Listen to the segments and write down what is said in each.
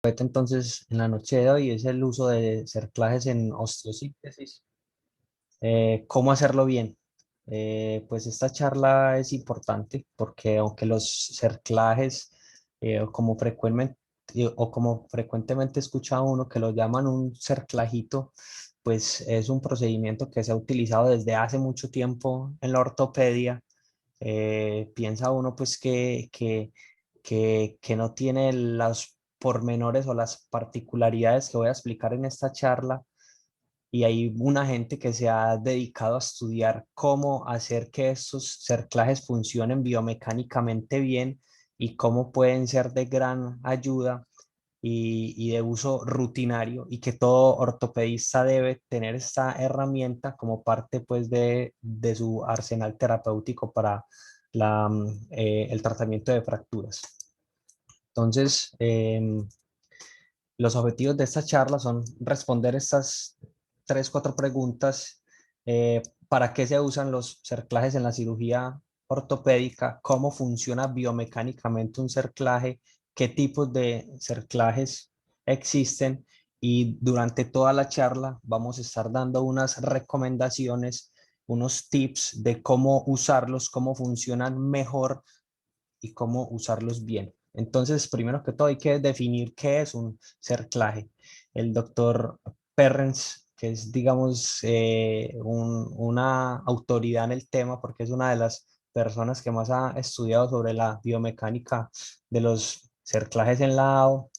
Entonces, en la noche de hoy es el uso de cerclajes en osteosíntesis. ¿Cómo hacerlo bien? Pues esta charla es importante porque aunque los cerclajes, o como frecuentemente escucha uno que lo llaman un cerclajito, pues es un procedimiento que se ha utilizado desde hace mucho tiempo en la ortopedia. Piensa uno pues que no tiene los pormenores o las particularidades que voy a explicar en esta charla, y hay una gente que se ha dedicado a estudiar cómo hacer que estos cerclajes funcionen biomecánicamente bien y cómo pueden ser de gran ayuda y de uso rutinario, y que todo ortopedista debe tener esta herramienta como parte pues de su arsenal terapéutico para el tratamiento de fracturas. Entonces, los objetivos de esta charla son responder estas tres, cuatro preguntas. ¿Para qué se usan los cerclajes en la cirugía ortopédica? ¿Cómo funciona biomecánicamente un cerclaje? ¿Qué tipos de cerclajes existen? Y durante toda la charla vamos a estar dando unas recomendaciones, unos tips de cómo usarlos, cómo funcionan mejor y cómo usarlos bien. Entonces, primero que todo, hay que definir qué es un cerclaje. El doctor Perrens, que es, digamos, una autoridad en el tema, porque es una de las personas que más ha estudiado sobre la biomecánica de los cerclajes en la AO,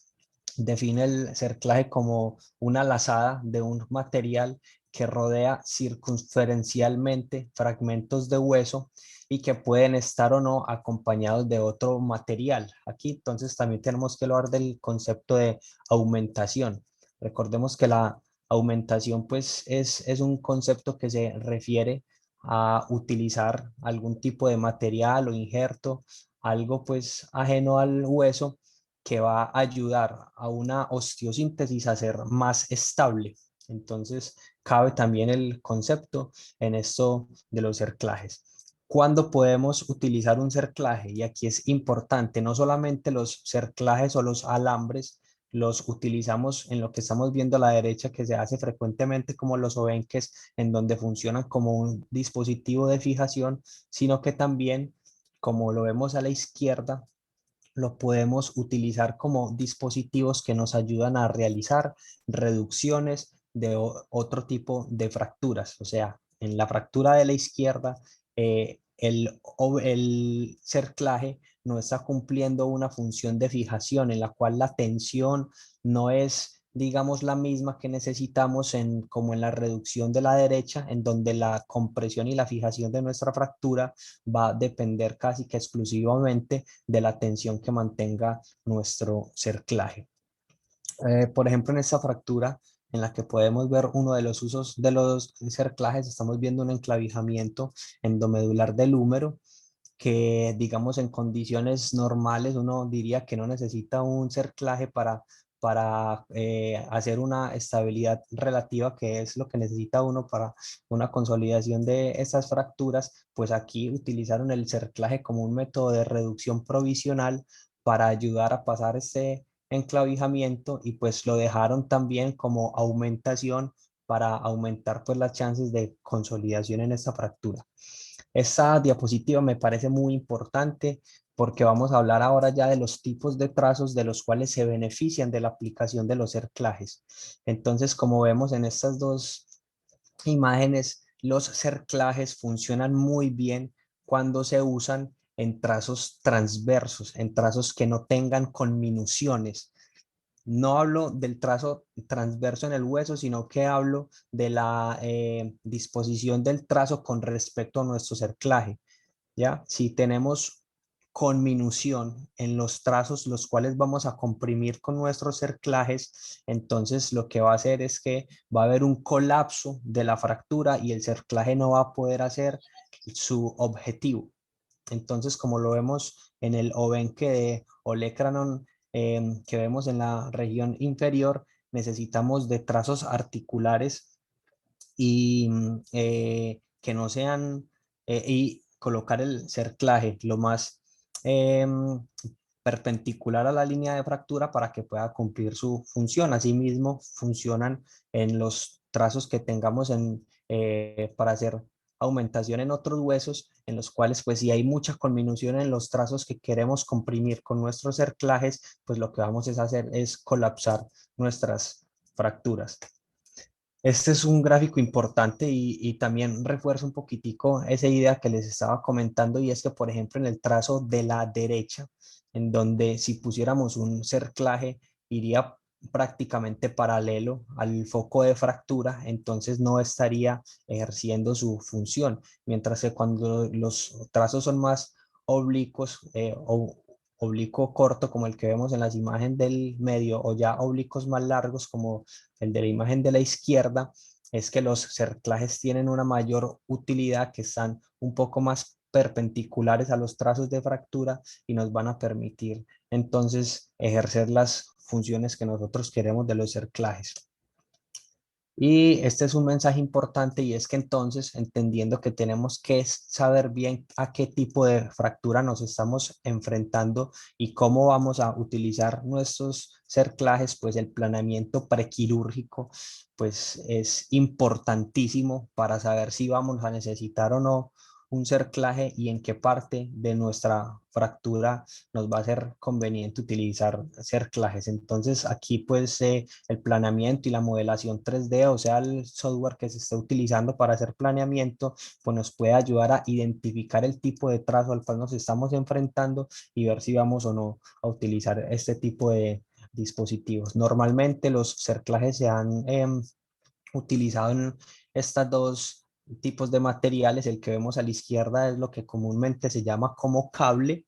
define el cerclaje como una lazada de un material que rodea circunferencialmente fragmentos de hueso y que pueden estar o no acompañados de otro material. Aquí entonces también tenemos que hablar del concepto de aumentación. Recordemos que la aumentación pues es un concepto que se refiere a utilizar algún tipo de material o injerto, algo pues ajeno al hueso, que va a ayudar a una osteosíntesis a ser más estable. Entonces, cabe también el concepto en esto de los cerclajes. ¿Cuándo podemos utilizar un cerclaje? Y aquí es importante, no solamente los cerclajes o los alambres los utilizamos en lo que estamos viendo a la derecha, que se hace frecuentemente como los obenques, en donde funcionan como un dispositivo de fijación, sino que también, como lo vemos a la izquierda, lo podemos utilizar como dispositivos que nos ayudan a realizar reducciones de otro tipo de fracturas. O sea, en la fractura de la izquierda, el cerclaje no está cumpliendo una función de fijación en la cual la tensión no es, digamos, la misma que necesitamos como en la reducción de la derecha, en donde la compresión y la fijación de nuestra fractura va a depender casi que exclusivamente de la tensión que mantenga nuestro cerclaje. Por ejemplo, en esta fractura en la que podemos ver uno de los usos de los cerclajes, estamos viendo un enclavijamiento endomedular del húmero que, digamos, en condiciones normales uno diría que no necesita un cerclaje para hacer una estabilidad relativa, que es lo que necesita uno para una consolidación de estas fracturas. Pues aquí utilizaron el cerclaje como un método de reducción provisional para ayudar a pasar este enclavijamiento, y pues lo dejaron también como aumentación para aumentar pues las chances de consolidación en esta fractura. Esta diapositiva me parece muy importante porque vamos a hablar ahora ya de los tipos de trazos de los cuales se benefician de la aplicación de los cerclajes. Entonces, como vemos en estas dos imágenes, los cerclajes funcionan muy bien cuando se usan en trazos transversos, en trazos que no tengan conminuciones. No hablo del trazo transverso en el hueso, sino que hablo de la disposición del trazo con respecto a nuestro cerclaje. ¿Ya? Si tenemos conminución en los trazos, los cuales vamos a comprimir con nuestros cerclajes, entonces lo que va a hacer es que va a haber un colapso de la fractura y el cerclaje no va a poder hacer su objetivo. Entonces, como lo vemos en el obenque de olecranon, que vemos en la región inferior, necesitamos de trazos articulares y que no sean, y colocar el cerclaje lo más eh, perpendicular a la línea de fractura para que pueda cumplir su función. Asimismo, funcionan en los trazos que tengamos para hacer aumentación en otros huesos, en los cuales pues si hay mucha conminución en los trazos que queremos comprimir con nuestros cerclajes, pues lo que vamos a hacer es colapsar nuestras fracturas. Este es un gráfico importante y también refuerza un poquitico esa idea que les estaba comentando, y es que, por ejemplo, en el trazo de la derecha, en donde si pusiéramos un cerclaje, iría prácticamente paralelo al foco de fractura, entonces no estaría ejerciendo su función, mientras que cuando los trazos son más oblicuos o oblicuo corto, como el que vemos en las imágenes del medio, o ya oblicuos más largos, como el de la imagen de la izquierda, es que los cerclajes tienen una mayor utilidad, que están un poco más perpendiculares a los trazos de fractura y nos van a permitir entonces ejercer las funciones que nosotros queremos de los cerclajes. Y este es un mensaje importante, y es que entonces, entendiendo que tenemos que saber bien a qué tipo de fractura nos estamos enfrentando y cómo vamos a utilizar nuestros cerclajes, pues el planeamiento prequirúrgico pues es importantísimo para saber si vamos a necesitar o no un cerclaje y en qué parte de nuestra fractura nos va a ser conveniente utilizar cerclajes. Entonces aquí pues el planeamiento y la modelación 3D, o sea, el software que se esté utilizando para hacer planeamiento, pues nos puede ayudar a identificar el tipo de trazo al cual nos estamos enfrentando y ver si vamos o no a utilizar este tipo de dispositivos. Normalmente los cerclajes se han utilizado en estas dos tipos de materiales. El que vemos a la izquierda es lo que comúnmente se llama como cable,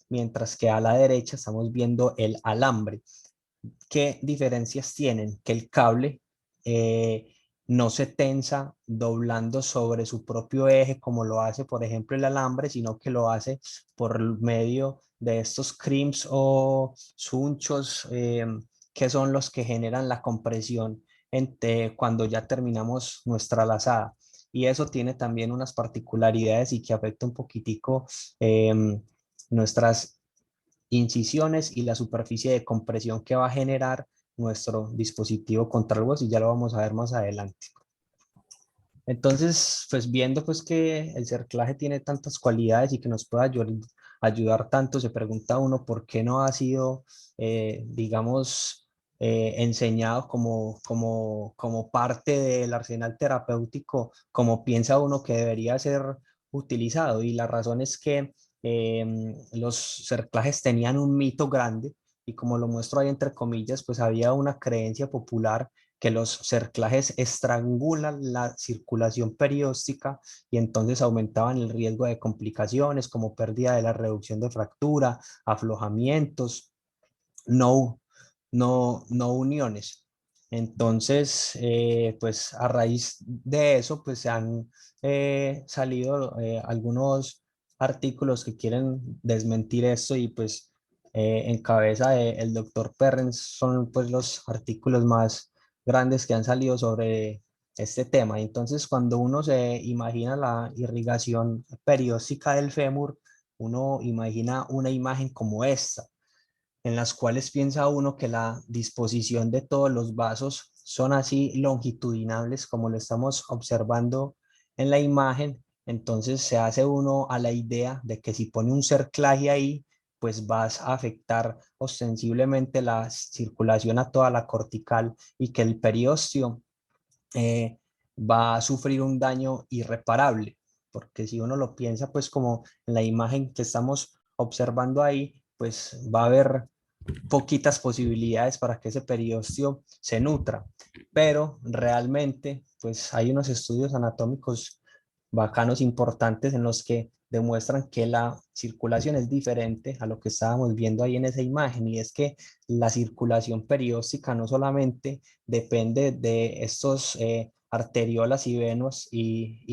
mientras que a la derecha estamos viendo el alambre. ¿Qué diferencias tienen? Que el cable eh, no se tensa doblando sobre su propio eje como lo hace, por ejemplo, el alambre, sino que lo hace por medio de estos crimps o sunchos, que son los que generan la compresión cuando ya terminamos nuestra lazada. Y eso tiene también unas particularidades y que afecta un poquitico nuestras incisiones y la superficie de compresión que va a generar nuestro dispositivo contra el hueso, y ya lo vamos a ver más adelante. Entonces, pues viendo pues que el cerclaje tiene tantas cualidades y que nos puede ayudar tanto, se pregunta uno por qué no ha sido, digamos, enseñado como parte del arsenal terapéutico, como piensa uno que debería ser utilizado. Y la razón es que los cerclajes tenían un mito grande, y como lo muestro ahí entre comillas, pues había una creencia popular que los cerclajes estrangulan la circulación perióstica y entonces aumentaban el riesgo de complicaciones como pérdida de la reducción de fractura, aflojamientos, no uniones. Entonces, pues a raíz de eso, pues se han salido algunos artículos que quieren desmentir esto, y pues en cabeza del doctor Perrens son pues los artículos más grandes que han salido sobre este tema. Entonces, cuando uno se imagina la irrigación perióstica del fémur, uno imagina una imagen como esta, en las cuales piensa uno que la disposición de todos los vasos son así longitudinales como lo estamos observando en la imagen. Entonces se hace uno a la idea de que si pone un cerclaje ahí, pues vas a afectar ostensiblemente la circulación a toda la cortical, y que el periósteo va a sufrir un daño irreparable, porque si uno lo piensa pues como en la imagen que estamos observando ahí, pues va a haber poquitas posibilidades para que ese periósteo se nutra, pero realmente pues hay unos estudios anatómicos bacanos importantes en los que demuestran que la circulación es diferente a lo que estábamos viendo ahí en esa imagen, y es que la circulación perióstica no solamente depende de estos arteriolas y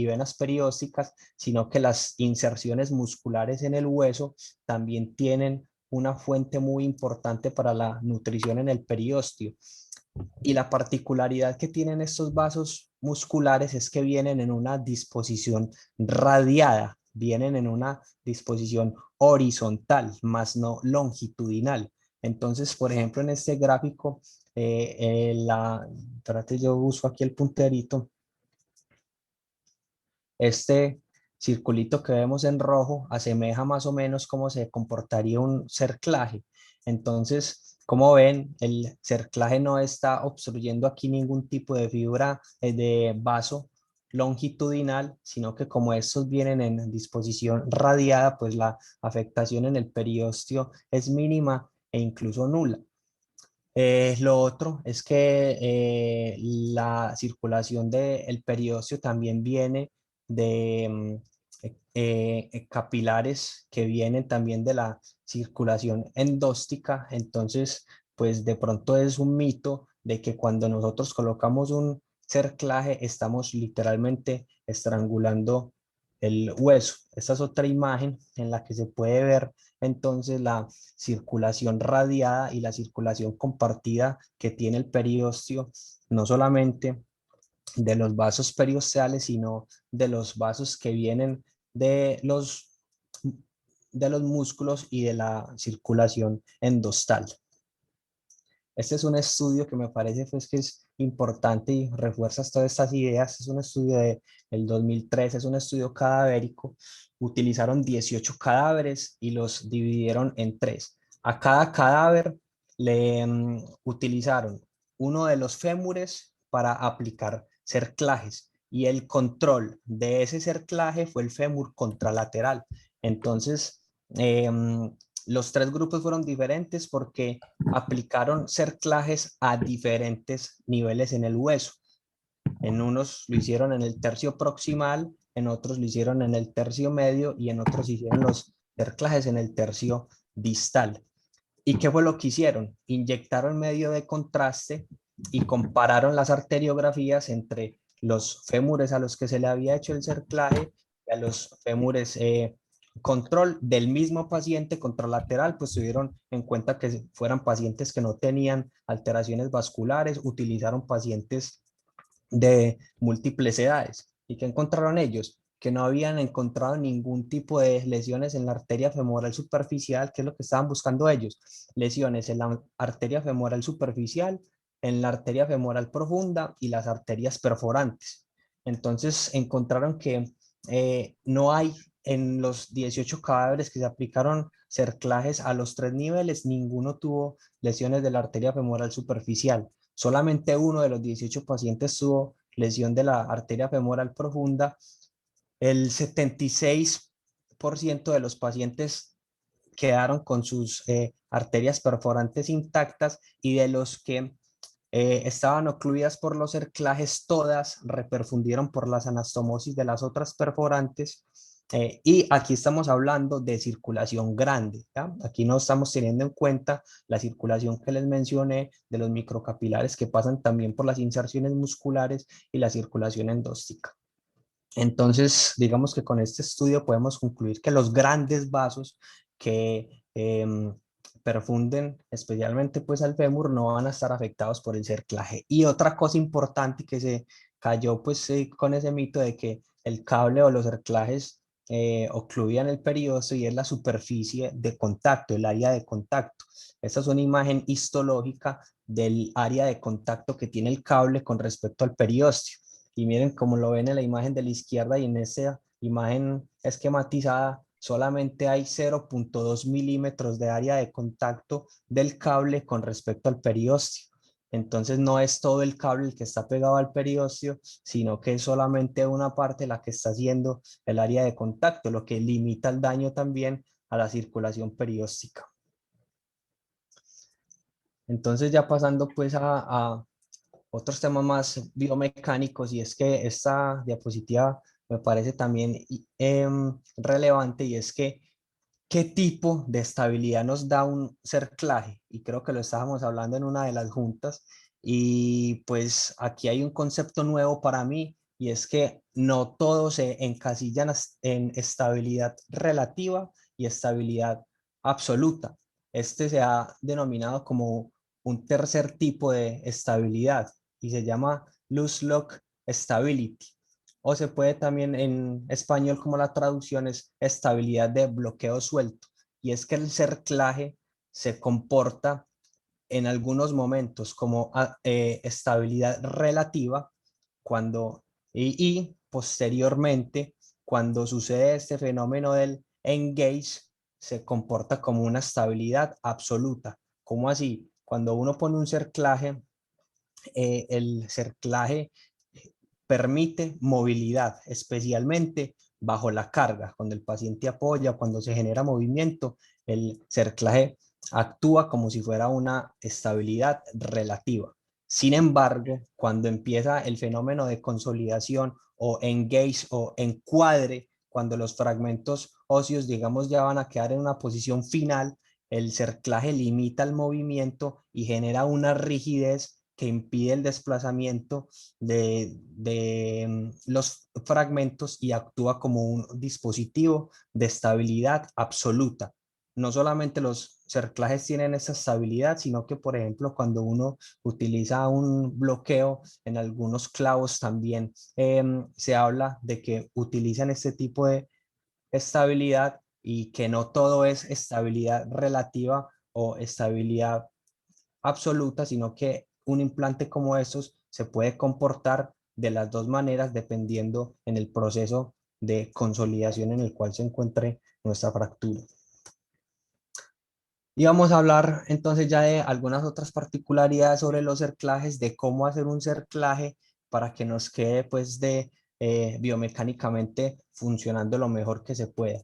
venas periósticas, sino que las inserciones musculares en el hueso también tienen una fuente muy importante para la nutrición en el periósteo. Y la particularidad que tienen estos vasos musculares es que vienen en una disposición radiada, vienen en una disposición horizontal, más no longitudinal. Entonces, por ejemplo, en este gráfico, espérate, yo uso aquí el punterito. Este circulito que vemos en rojo asemeja más o menos cómo se comportaría un cerclaje. Entonces, como ven, el cerclaje no está obstruyendo aquí ningún tipo de fibra de vaso longitudinal, sino que como estos vienen en disposición radiada, pues la afectación en el periósteo es mínima e incluso nula. Lo otro es que la circulación del periósteo también viene de capilares que vienen también de la circulación endóstica. Entonces, pues de pronto es un mito de que cuando nosotros colocamos un cerclaje estamos literalmente estrangulando el hueso. Esta es otra imagen en la que se puede ver entonces la circulación radiada y la circulación compartida que tiene el periósteo, no solamente de los vasos periosteales, sino de los vasos que vienen de de los músculos y de la circulación endostal. Este es un estudio que me parece pues, que es importante y refuerza todas estas ideas. Es un estudio del 2003, es un estudio cadavérico. Utilizaron 18 cadáveres y los dividieron en tres. A cada cadáver le utilizaron uno de los fémures para aplicar cerclajes y el control de ese cerclaje fue el fémur contralateral. Entonces, los tres grupos fueron diferentes porque aplicaron cerclajes a diferentes niveles en el hueso. En unos lo hicieron en el tercio proximal, en otros lo hicieron en el tercio medio y en otros hicieron los cerclajes en el tercio distal. ¿Y qué fue lo que hicieron? Inyectaron medio de contraste y compararon las arteriografías entre los fémures a los que se le había hecho el cerclaje y a los fémures control del mismo paciente contralateral, pues tuvieron en cuenta que fueran pacientes que no tenían alteraciones vasculares, utilizaron pacientes de múltiples edades. ¿Y qué encontraron ellos? Que no habían encontrado ningún tipo de lesiones en la arteria femoral superficial, que es lo que estaban buscando ellos. Lesiones en la arteria femoral superficial, en la arteria femoral profunda y las arterias perforantes. Entonces encontraron que no hay en los 18 cadáveres que se aplicaron cerclajes a los tres niveles, ninguno tuvo lesiones de la arteria femoral superficial. Solamente uno de los 18 pacientes tuvo lesión de la arteria femoral profunda. El 76% de los pacientes quedaron con sus arterias perforantes intactas y de los que estaban ocluidas por los cerclajes, todas reperfundieron por las anastomosis de las otras perforantes. Y aquí estamos hablando de circulación grande, ¿ya? Aquí no estamos teniendo en cuenta la circulación que les mencioné de los microcapilares que pasan también por las inserciones musculares y la circulación endóstica. Entonces, digamos que con este estudio podemos concluir que los grandes vasos que perfunden especialmente pues al fémur no van a estar afectados por el cerclaje. Y otra cosa importante que se cayó pues con ese mito de que el cable o los cerclajes ocluían el periósteo y es la superficie de contacto, el área de contacto. Esta es una imagen histológica del área de contacto que tiene el cable con respecto al periósteo. Y miren cómo lo ven en la imagen de la izquierda y en esta imagen esquematizada, solamente hay 0.2 milímetros de área de contacto del cable con respecto al periósteo. Entonces no es todo el cable el que está pegado al periósteo, sino que es solamente una parte la que está haciendo el área de contacto, lo que limita el daño también a la circulación perióstica. Entonces ya pasando pues a otros temas más biomecánicos, y es que esta diapositiva me parece también relevante, y es que qué tipo de estabilidad nos da un cerclaje, y creo que lo estábamos hablando en una de las juntas, y pues aquí hay un concepto nuevo para mí, y es que no todos se encasillan en estabilidad relativa y estabilidad absoluta. Este se ha denominado como un tercer tipo de estabilidad y se llama loose lock stability. o se puede también en español, como la traducción es estabilidad de bloqueo suelto. Y es que el cerclaje se comporta en algunos momentos como estabilidad relativa cuando, y posteriormente, cuando sucede este fenómeno del engage, se comporta como una estabilidad absoluta. ¿Cómo así? Cuando uno pone un cerclaje, el cerclaje permite movilidad, especialmente bajo la carga. Cuando el paciente apoya, cuando se genera movimiento, el cerclaje actúa como si fuera una estabilidad relativa. Sin embargo, cuando empieza el fenómeno de consolidación o engage o encuadre, cuando los fragmentos óseos, digamos, ya van a quedar en una posición final, el cerclaje limita el movimiento y genera una rigidez que impide el desplazamiento de los fragmentos y actúa como un dispositivo de estabilidad absoluta. No solamente los cerclajes tienen esa estabilidad, sino que, por ejemplo, cuando uno utiliza un bloqueo en algunos clavos también se habla de que utilizan este tipo de estabilidad y que no todo es estabilidad relativa o estabilidad absoluta, sino que un implante como estos se puede comportar de las dos maneras dependiendo en el proceso de consolidación en el cual se encuentre nuestra fractura. Y vamos a hablar entonces ya de algunas otras particularidades sobre los cerclajes, de cómo hacer un cerclaje para que nos quede pues de biomecánicamente funcionando lo mejor que se pueda.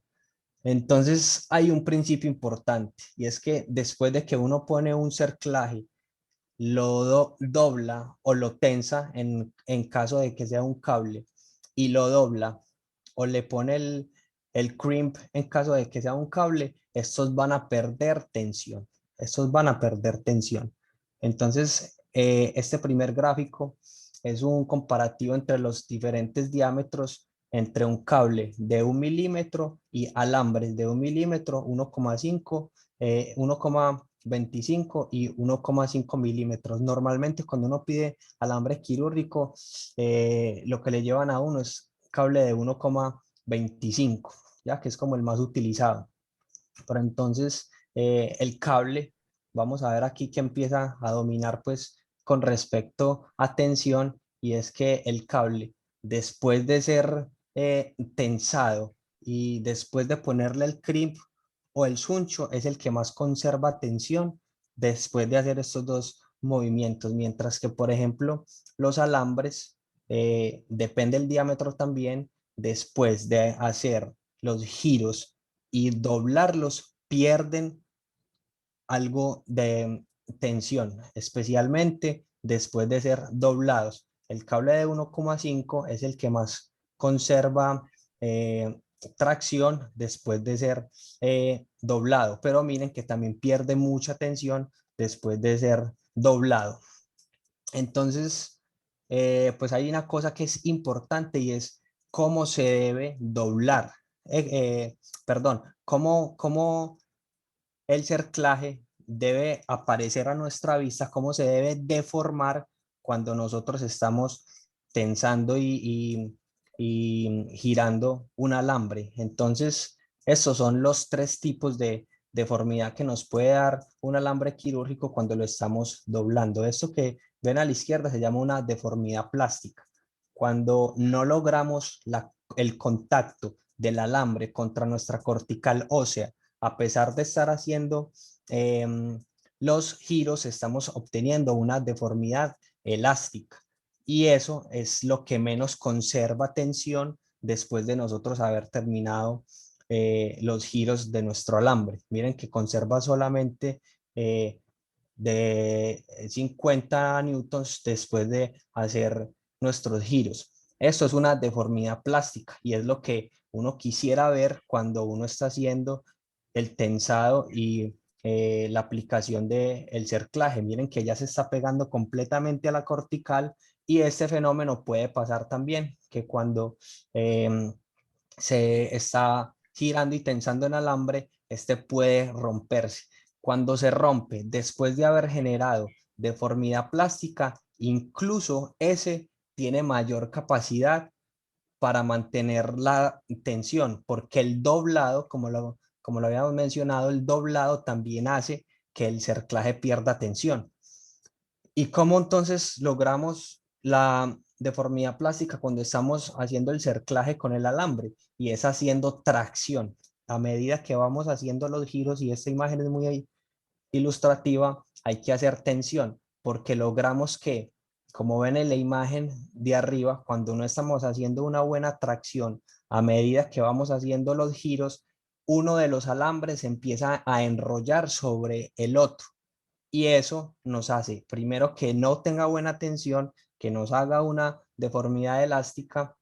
Entonces hay un principio importante y es que después de que uno pone un cerclaje, lo dobla o lo tensa en caso de que sea un cable y lo dobla o le pone el crimp en caso de que sea un cable, estos van a perder tensión. Estos van a perder tensión. Entonces, este primer gráfico es un comparativo entre los diferentes diámetros entre un cable de 1 milímetro y alambres de 1 milímetro, 1,5, 1,25 y 1,5 milímetros. Normalmente cuando uno pide alambre quirúrgico, lo que le llevan a uno es cable de 1,25, ya que es como el más utilizado. Pero entonces el cable, vamos a ver aquí que empieza a dominar pues con respecto a tensión, y es que el cable, después de ser tensado y después de ponerle el crimp o el suncho, es el que más conserva tensión después de hacer estos dos movimientos, mientras que, por ejemplo, los alambres, depende del diámetro también, después de hacer los giros y doblarlos, pierden algo de tensión, especialmente después de ser doblados. El cable de 1,5 es el que más conserva tracción después de ser doblado, pero miren que también pierde mucha tensión después de ser doblado. Entonces, pues hay una cosa que es importante y es cómo se debe doblar. Eh, eh, Perdón, cómo el cerclaje debe aparecer a nuestra vista, cómo se debe deformar cuando nosotros estamos tensando y girando un alambre. Entonces, estos son los tres tipos de deformidad que nos puede dar un alambre quirúrgico cuando lo estamos doblando. Esto que ven a la izquierda se llama una deformidad plástica. Cuando no logramos el contacto del alambre contra nuestra cortical ósea, a pesar de estar haciendo los giros, estamos obteniendo una deformidad elástica. Y eso es lo que menos conserva tensión después de nosotros haber terminado los giros de nuestro alambre. Miren que conserva solamente de 50 newtons después de hacer nuestros giros. Esto es una deformidad plástica y es lo que uno quisiera ver cuando uno está haciendo el tensado y la aplicación del cerclaje. Miren que ya se está pegando completamente a la cortical, y este fenómeno puede pasar también, que cuando se está girando y tensando en alambre, este puede romperse. Cuando se rompe después de haber generado deformidad plástica, incluso ese tiene mayor capacidad para mantener la tensión, porque el doblado, como lo habíamos mencionado, el doblado también hace que el cerclaje pierda tensión. ¿Y cómo entonces logramos la deformidad plástica cuando estamos haciendo el cerclaje con el alambre? Y es haciendo tracción. A medida que vamos haciendo los giros, y esta imagen es muy ilustrativa, hay que hacer tensión, porque logramos que, como ven en la imagen de arriba, cuando no estamos haciendo una buena tracción, a medida que vamos haciendo los giros, uno de los alambres empieza a enrollar sobre el otro. Y eso nos hace, primero, que no tenga buena tensión, que nos haga una deformidad elástica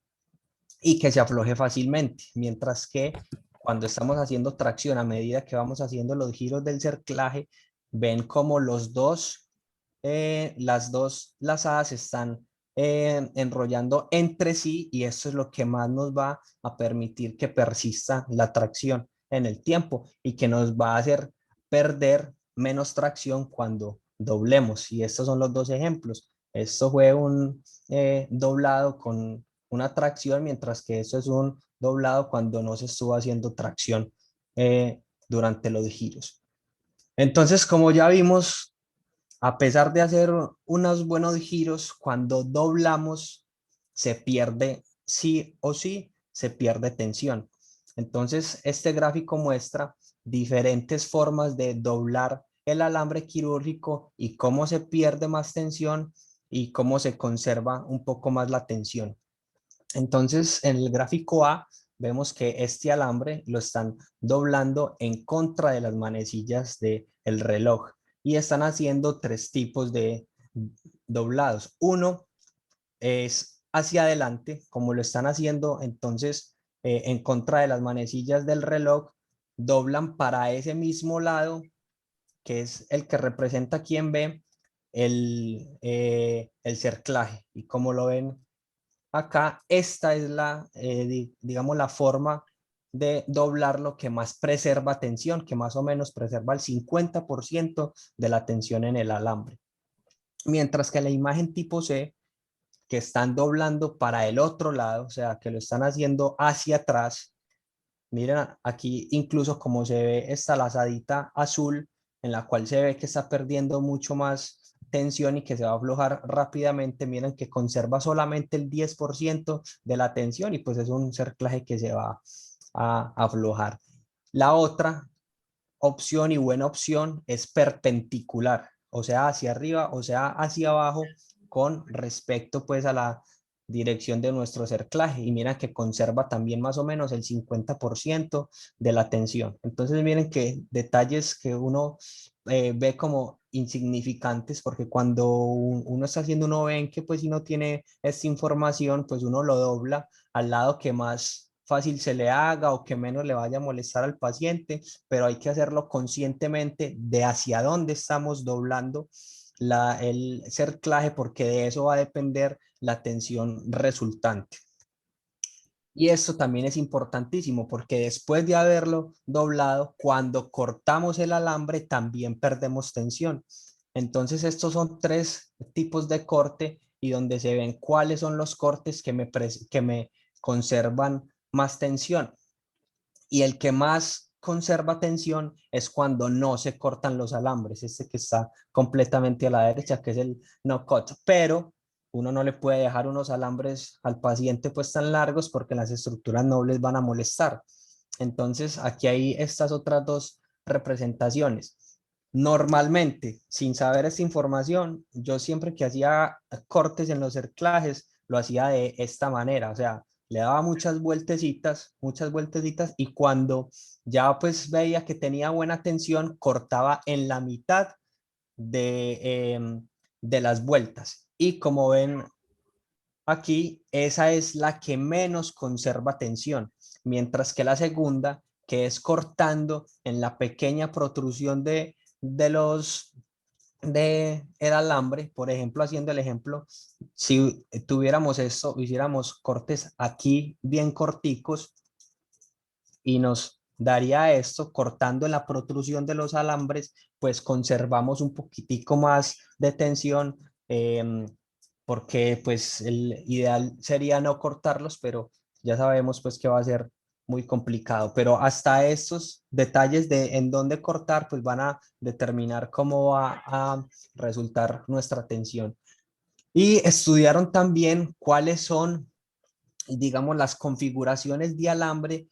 y que se afloje fácilmente. Mientras que cuando estamos haciendo tracción, a medida que vamos haciendo los giros del cerclaje, ven como las dos lazadas están enrollando entre sí, y esto es lo que más nos va a permitir que persista la tracción en el tiempo y que nos va a hacer perder menos tracción cuando doblemos. Y estos son los dos ejemplos. Esto fue un doblado con una tracción, mientras que esto es un doblado cuando no se estuvo haciendo tracción durante los giros. Entonces, como ya vimos, a pesar de hacer unos buenos giros, cuando doblamos se pierde, sí o sí, se pierde tensión. Entonces, este gráfico muestra diferentes formas de doblar el alambre quirúrgico y cómo se pierde más tensión y cómo se conserva un poco más la tensión. Entonces, en el gráfico A vemos que este alambre lo están doblando en contra de las manecillas del reloj y están haciendo tres tipos de doblados. Uno es hacia adelante, como lo están haciendo entonces en contra de las manecillas del reloj, doblan para ese mismo lado, que es el que representa aquí en B, el cerclaje. Y como lo ven acá, esta es digamos, la forma de doblarlo que más preserva tensión, que más o menos preserva el 50% de la tensión en el alambre. Mientras que la imagen tipo C, que están doblando para el otro lado, o sea, que lo están haciendo hacia atrás. Miren aquí incluso como se ve esta lazadita azul, en la cual se ve que está perdiendo mucho más tensión y que se va a aflojar rápidamente. Miren que conserva solamente el 10% de la tensión y pues es un cerclaje que se va a aflojar. La otra opción y buena opción es perpendicular, o sea, hacia arriba, o sea, hacia abajo, con respecto pues a la dirección de nuestro cerclaje. Y mira que conserva también más o menos el 50% de la tensión. Entonces miren que detalles que uno ve como insignificantes, porque cuando uno está haciendo uno ven que pues si no tiene esta información, pues uno lo dobla al lado que más fácil se le haga o que menos le vaya a molestar al paciente, pero hay que hacerlo conscientemente de hacia dónde estamos doblando el cerclaje, porque de eso va a depender la tensión resultante. Y esto también es importantísimo porque después de haberlo doblado, cuando cortamos el alambre también perdemos tensión. Entonces estos son tres tipos de corte y donde se ven cuáles son los cortes que me conservan más tensión. Y el que más conserva tensión es cuando no se cortan los alambres, este que está completamente a la derecha, que es el no cut. Pero uno no le puede dejar unos alambres al paciente pues tan largos porque las estructuras nobles van a molestar. Entonces aquí hay estas otras dos representaciones. Normalmente, sin saber esta información, yo siempre que hacía cortes en los cerclajes, lo hacía de esta manera, o sea, le daba muchas vueltecitas, y cuando ya pues veía que tenía buena tensión, cortaba en la mitad de las vueltas. Y como ven aquí, esa es la que menos conserva tensión, mientras que la segunda, que es cortando en la pequeña protrusión de los de el alambre, por ejemplo, haciendo el ejemplo, si tuviéramos esto, hiciéramos cortes aquí bien corticos y nos daría esto, cortando en la protrusión de los alambres, pues conservamos un poquitico más de tensión, porque pues el ideal sería no cortarlos, pero ya sabemos pues que va a ser muy complicado, pero hasta estos detalles de en dónde cortar pues van a determinar cómo va a resultar nuestra tensión. Y estudiaron también cuáles son, digamos, las configuraciones de alambre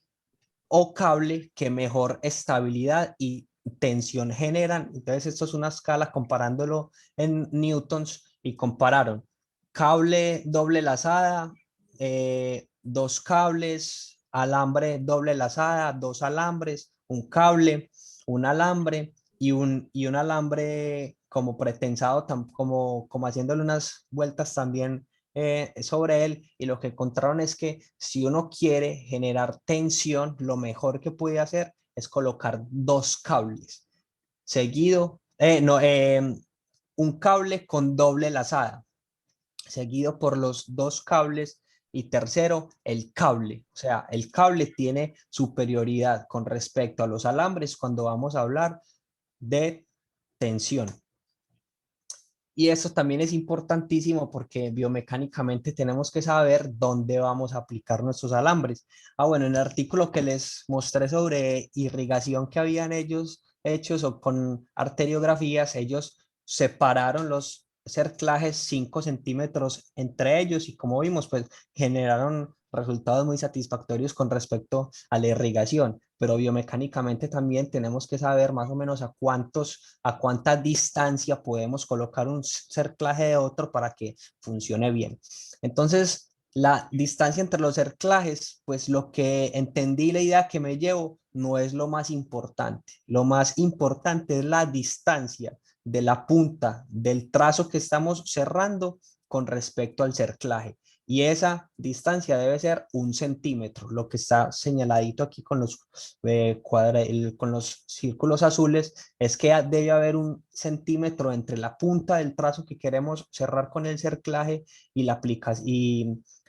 o cable que mejor estabilidad y tensión generan. Entonces, esto es una escala comparándolo en newtons y compararon cable doble lazada, dos cables, alambre doble lazada, dos alambres, un cable, un alambre y un alambre como pretensado, como haciéndole unas vueltas también sobre él, y lo que encontraron es que si uno quiere generar tensión, lo mejor que puede hacer es colocar dos cables seguido, no, un cable con doble lazada, seguido por los dos cables, y tercero, el cable. O sea, el cable tiene superioridad con respecto a los alambres cuando vamos a hablar de tensión. Y eso también es importantísimo porque biomecánicamente tenemos que saber dónde vamos a aplicar nuestros alambres. Bueno, en el artículo que les mostré sobre irrigación que habían ellos hecho con arteriografías, ellos separaron los cerclajes 5 centímetros entre ellos y, como vimos, pues generaron resultados muy satisfactorios con respecto a la irrigación, pero biomecánicamente también tenemos que saber más o menos a cuánta distancia podemos colocar un cerclaje de otro para que funcione bien. Entonces, la distancia entre los cerclajes, pues lo que entendí, la idea que me llevo, no es lo más importante. Lo más importante es la distancia de la punta del trazo que estamos cerrando con respecto al cerclaje. Y esa distancia debe ser 1 centímetro, lo que está señaladito aquí con con los círculos azules, es que debe haber 1 centímetro entre la punta del trazo que queremos cerrar con el cerclaje y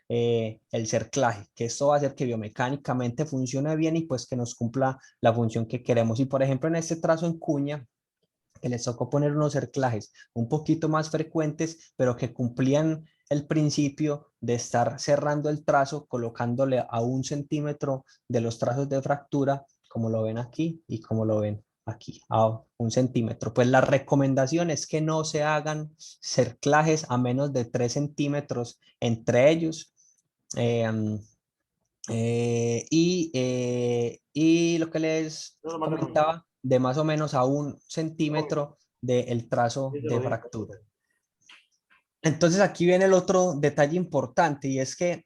el cerclaje, que esto va a hacer que biomecánicamente funcione bien y pues que nos cumpla la función que queremos. Y por ejemplo, en este trazo en cuña, que les tocó poner unos cerclajes un poquito más frecuentes, pero que cumplían el principio de estar cerrando el trazo, colocándole a 1 centímetro de los trazos de fractura, como lo ven aquí y como lo ven aquí, a 1 centímetro. Pues la recomendación es que no se hagan cerclajes a menos de 3 centímetros entre ellos. Eh, y lo que les comentaba, de más o menos a 1 centímetro del trazo de fractura. Entonces aquí viene el otro detalle importante, y es que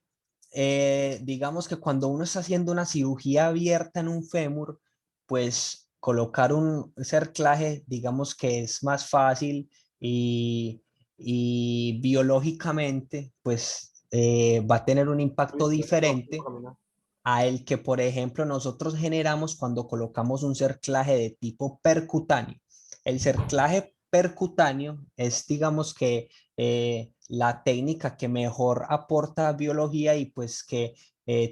digamos que cuando uno está haciendo una cirugía abierta en un fémur, pues colocar un cerclaje, digamos que es más fácil, y, y biológicamente pues va a tener un impacto diferente a el que, por ejemplo, nosotros generamos cuando colocamos un cerclaje de tipo percutáneo. El cerclaje percutáneo es, digamos que, la técnica que mejor aporta biología y pues que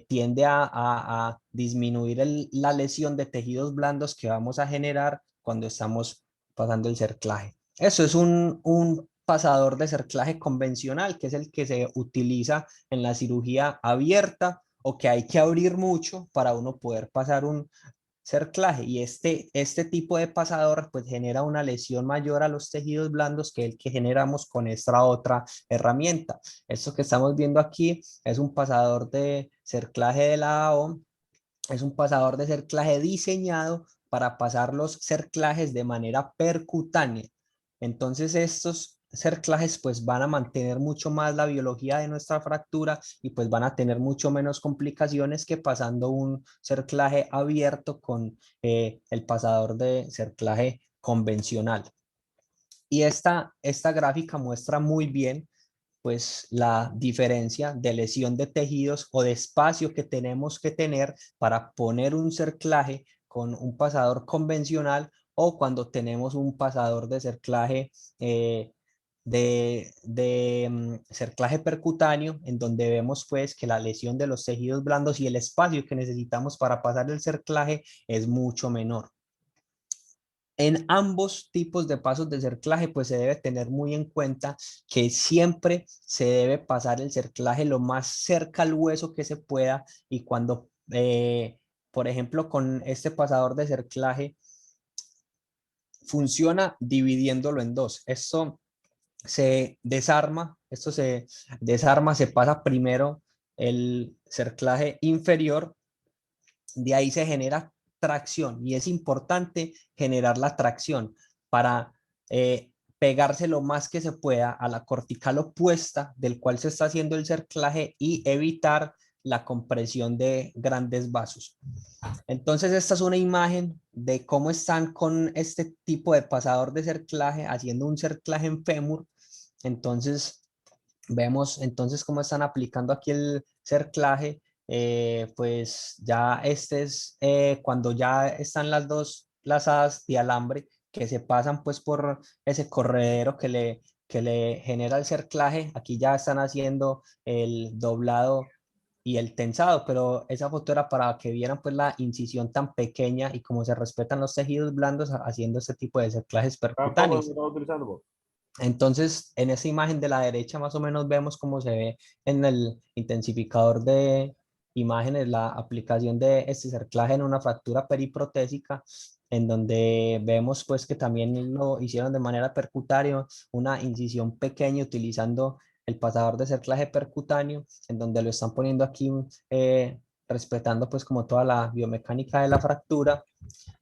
tiende a disminuir la lesión de tejidos blandos que vamos a generar cuando estamos pasando el cerclaje. Eso es un pasador de cerclaje convencional, que es el que se utiliza en la cirugía abierta o que hay que abrir mucho para uno poder pasar un cerclaje. Y este tipo de pasador pues genera una lesión mayor a los tejidos blandos que el que generamos con esta otra herramienta. Esto que estamos viendo aquí es un pasador de cerclaje de la AO, es un pasador de cerclaje diseñado para pasar los cerclajes de manera percutánea. Entonces estos cerclajes pues van a mantener mucho más la biología de nuestra fractura y pues van a tener mucho menos complicaciones que pasando un cerclaje abierto con el pasador de cerclaje convencional. Y esta gráfica muestra muy bien pues la diferencia de lesión de tejidos o de espacio que tenemos que tener para poner un cerclaje con un pasador convencional, o cuando tenemos un pasador de cerclaje cerclaje percutáneo, en donde vemos pues que la lesión de los tejidos blandos y el espacio que necesitamos para pasar el cerclaje es mucho menor. En ambos tipos de pasos de cerclaje, pues se debe tener muy en cuenta que siempre se debe pasar el cerclaje lo más cerca al hueso que se pueda, y cuando, por ejemplo, con este pasador de cerclaje, funciona dividiéndolo en dos. Esto se desarma, se pasa primero el cerclaje inferior, de ahí se genera tracción, y es importante generar la tracción para pegarse lo más que se pueda a la cortical opuesta del cual se está haciendo el cerclaje y evitar la compresión de grandes vasos. Entonces, esta es una imagen de cómo están con este tipo de pasador de cerclaje, haciendo un cerclaje en fémur. Entonces, vemos entonces cómo están aplicando aquí el cerclaje. Pues ya este es cuando ya están las dos lazadas de alambre que se pasan pues por ese corredero que le genera el cerclaje. Aquí ya están haciendo el doblado y el tensado, pero esa foto era para que vieran pues la incisión tan pequeña y cómo se respetan los tejidos blandos haciendo este tipo de cerclajes Tampoco lo percutáneos. estaba utilizando, vos. Entonces, en esa imagen de la derecha más o menos vemos cómo se ve en el intensificador de imágenes la aplicación de este cerclaje en una fractura periprotésica, en donde vemos pues que también lo hicieron de manera percutánea, una incisión pequeña utilizando el pasador de cerclaje percutáneo, en donde lo están poniendo aquí, respetando pues como toda la biomecánica de la fractura,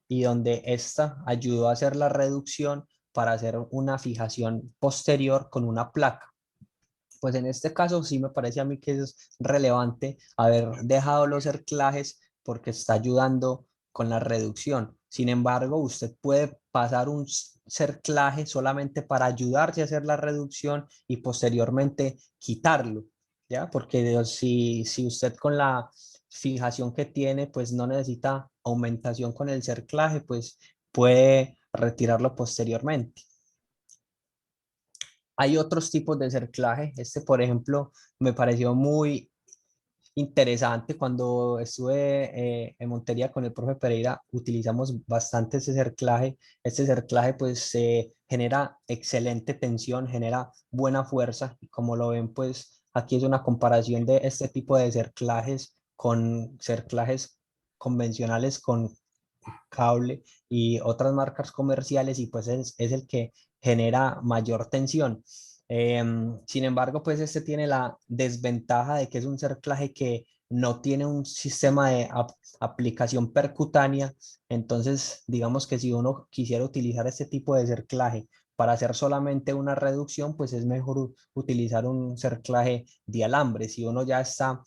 y donde esta ayudó a hacer la reducción para hacer una fijación posterior con una placa. Pues en este caso sí me parece a mí que es relevante haber dejado los cerclajes porque está ayudando con la reducción. Sin embargo, usted puede pasar un cerclaje solamente para ayudarse a hacer la reducción y posteriormente quitarlo, ¿ya? Porque si usted con la fijación que tiene, pues no necesita aumentación con el cerclaje, pues puede retirarlo posteriormente. Hay otros tipos de cerclaje. Este, por ejemplo, me pareció muy interesante cuando estuve en Montería con el profe Pereira. Utilizamos bastante ese cerclaje. Este cerclaje pues genera excelente tensión, genera buena fuerza. Y como lo ven, pues aquí es una comparación de este tipo de cerclajes con cerclajes convencionales con cable y otras marcas comerciales, y pues es el que genera mayor tensión. Sin embargo, pues este tiene la desventaja de que es un cerclaje que no tiene un sistema de aplicación percutánea. Entonces, digamos que si uno quisiera utilizar este tipo de cerclaje para hacer solamente una reducción, pues es mejor utilizar un cerclaje de alambre. Si uno ya está